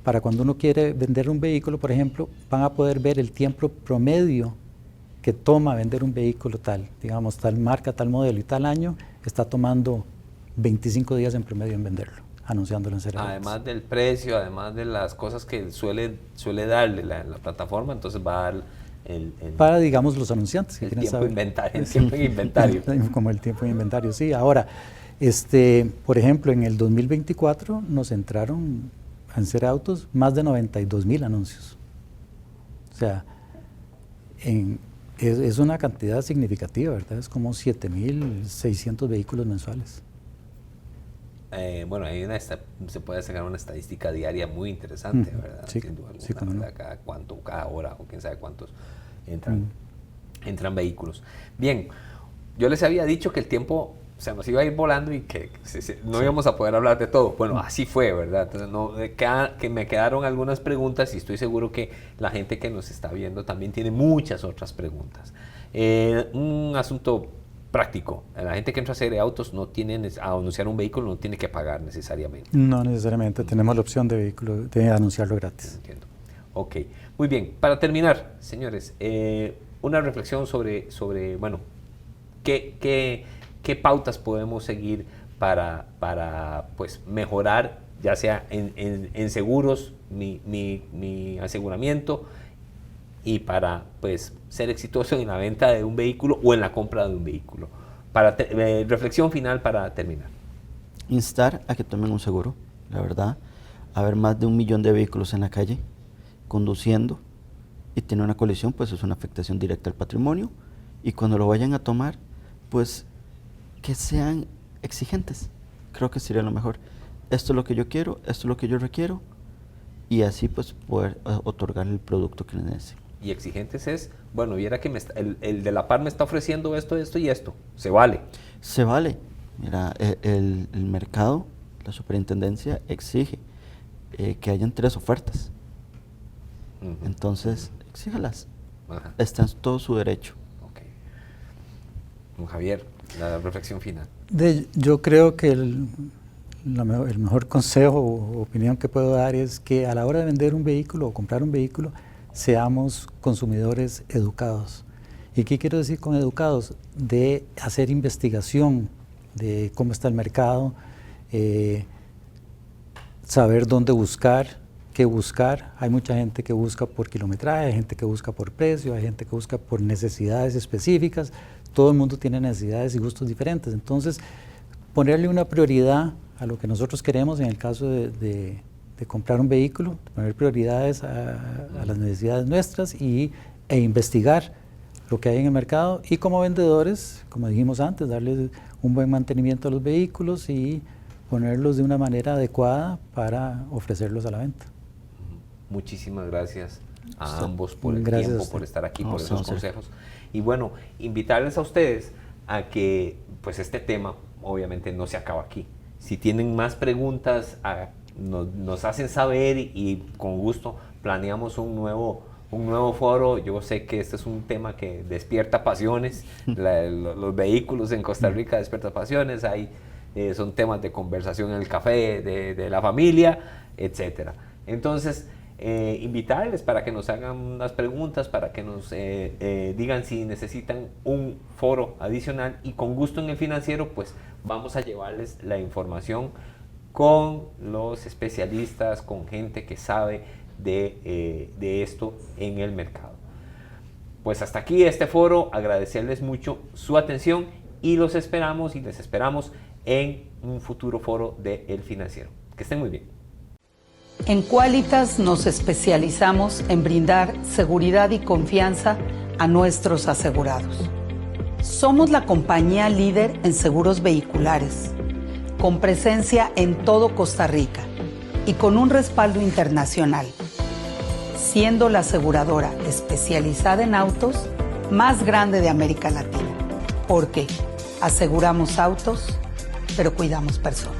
para cuando uno quiere vender un vehículo, por ejemplo, van a poder ver el tiempo promedio que toma vender un vehículo tal, digamos, tal marca, tal modelo y tal año, está tomando 25 días en promedio en venderlo, anunciándolo en Cereautos. Además del precio, además de las cosas que suele darle la plataforma, entonces va a dar para, digamos, los anunciantes que el quieren tiempo saber. Inventario, el tiempo en inventario. Como el tiempo en inventario, sí. Ahora, por ejemplo, en el 2024 nos entraron en Cereautos más de 92,000 anuncios. O sea, es una cantidad significativa, ¿verdad? Es como 7,600 vehículos mensuales. Bueno, se puede sacar una estadística diaria muy interesante, ¿verdad? Sí, sin duda alguna, sí, cómo no. Cada hora o quién sabe cuántos entran vehículos. Bien, yo les había dicho que el tiempo se nos iba a ir volando y que no íbamos a poder hablar de todo. Bueno, así fue, ¿verdad? Entonces, que me quedaron algunas preguntas y estoy seguro que la gente que nos está viendo también tiene muchas otras preguntas. Un asunto práctico. La gente que entra a Cereautos a anunciar un vehículo no tiene que pagar necesariamente. No necesariamente, tenemos la opción de anunciarlo gratis. Entiendo. Ok, muy bien. Para terminar, señores, una reflexión sobre bueno, ¿qué pautas podemos seguir para pues, mejorar, ya sea en seguros, mi aseguramiento, y para pues, ser exitoso en la venta de un vehículo o en la compra de un vehículo? Reflexión final para terminar. Instar a que tomen un seguro, la verdad. Haber más de 1 millón de vehículos en la calle conduciendo y tener una colisión, pues es una afectación directa al patrimonio. Y cuando lo vayan a tomar, pues que sean exigentes. Creo que sería lo mejor. Esto es lo que yo quiero, esto es lo que yo requiero, y así pues poder otorgar el producto que necesiten. Y exigentes es, bueno, viera que el de la par me está ofreciendo esto y esto. Se vale. Se vale. Mira, el mercado, la superintendencia exige que hayan 3 ofertas. Entonces, exíjalas. Ajá. Está en todo su derecho. Ok. Don Javier, la reflexión final. Yo creo que el mejor consejo o opinión que puedo dar es que a la hora de vender un vehículo o comprar un vehículo, seamos consumidores educados. ¿Y qué quiero decir con educados? De hacer investigación de cómo está el mercado, saber dónde buscar, qué buscar. Hay mucha gente que busca por kilometraje, hay gente que busca por precio, hay gente que busca por necesidades específicas. Todo el mundo tiene necesidades y gustos diferentes. Entonces, ponerle una prioridad a lo que nosotros queremos en el caso de comprar un vehículo, poner prioridades a las necesidades nuestras e investigar lo que hay en el mercado, y como vendedores, como dijimos antes, darles un buen mantenimiento a los vehículos y ponerlos de una manera adecuada para ofrecerlos a la venta. Muchísimas gracias a ambos por el Gracias tiempo, por estar aquí, por esos sí. consejos. Y bueno, invitarles a ustedes a que pues este tema obviamente no se acaba aquí. Si tienen más preguntas, nos hacen saber y con gusto planeamos un nuevo foro. Yo sé que este es un tema que despierta pasiones. Los vehículos en Costa Rica despiertan pasiones. Son temas de conversación en el café de la familia, etcétera. Entonces, invitarles para que nos hagan unas preguntas, para que nos digan si necesitan un foro adicional, y con gusto en El Financiero pues vamos a llevarles la información con los especialistas, con gente que sabe de esto en el mercado. Pues hasta aquí este foro, agradecerles mucho su atención y los esperamos y les esperamos en un futuro foro de El Financiero. Que estén muy bien. En Qualitas nos especializamos en brindar seguridad y confianza a nuestros asegurados. Somos la compañía líder en seguros vehiculares, con presencia en todo Costa Rica y con un respaldo internacional, siendo la aseguradora especializada en autos más grande de América Latina, porque aseguramos autos, pero cuidamos personas.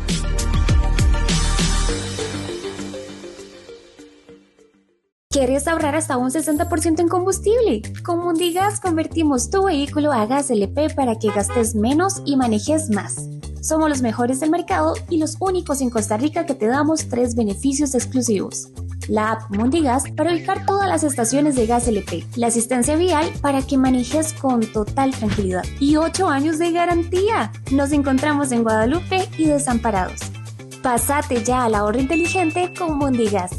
¿Quieres ahorrar hasta un 60% en combustible? Con Mundigas convertimos tu vehículo a gas LP para que gastes menos y manejes más. Somos los mejores del mercado y los únicos en Costa Rica que te damos 3 beneficios exclusivos. La app Mundigas para ubicar todas las estaciones de gas LP, la asistencia vial para que manejes con total tranquilidad y 8 años de garantía. Nos encontramos en Guadalupe y Desamparados. Pásate ya al ahorro inteligente con Mundigas.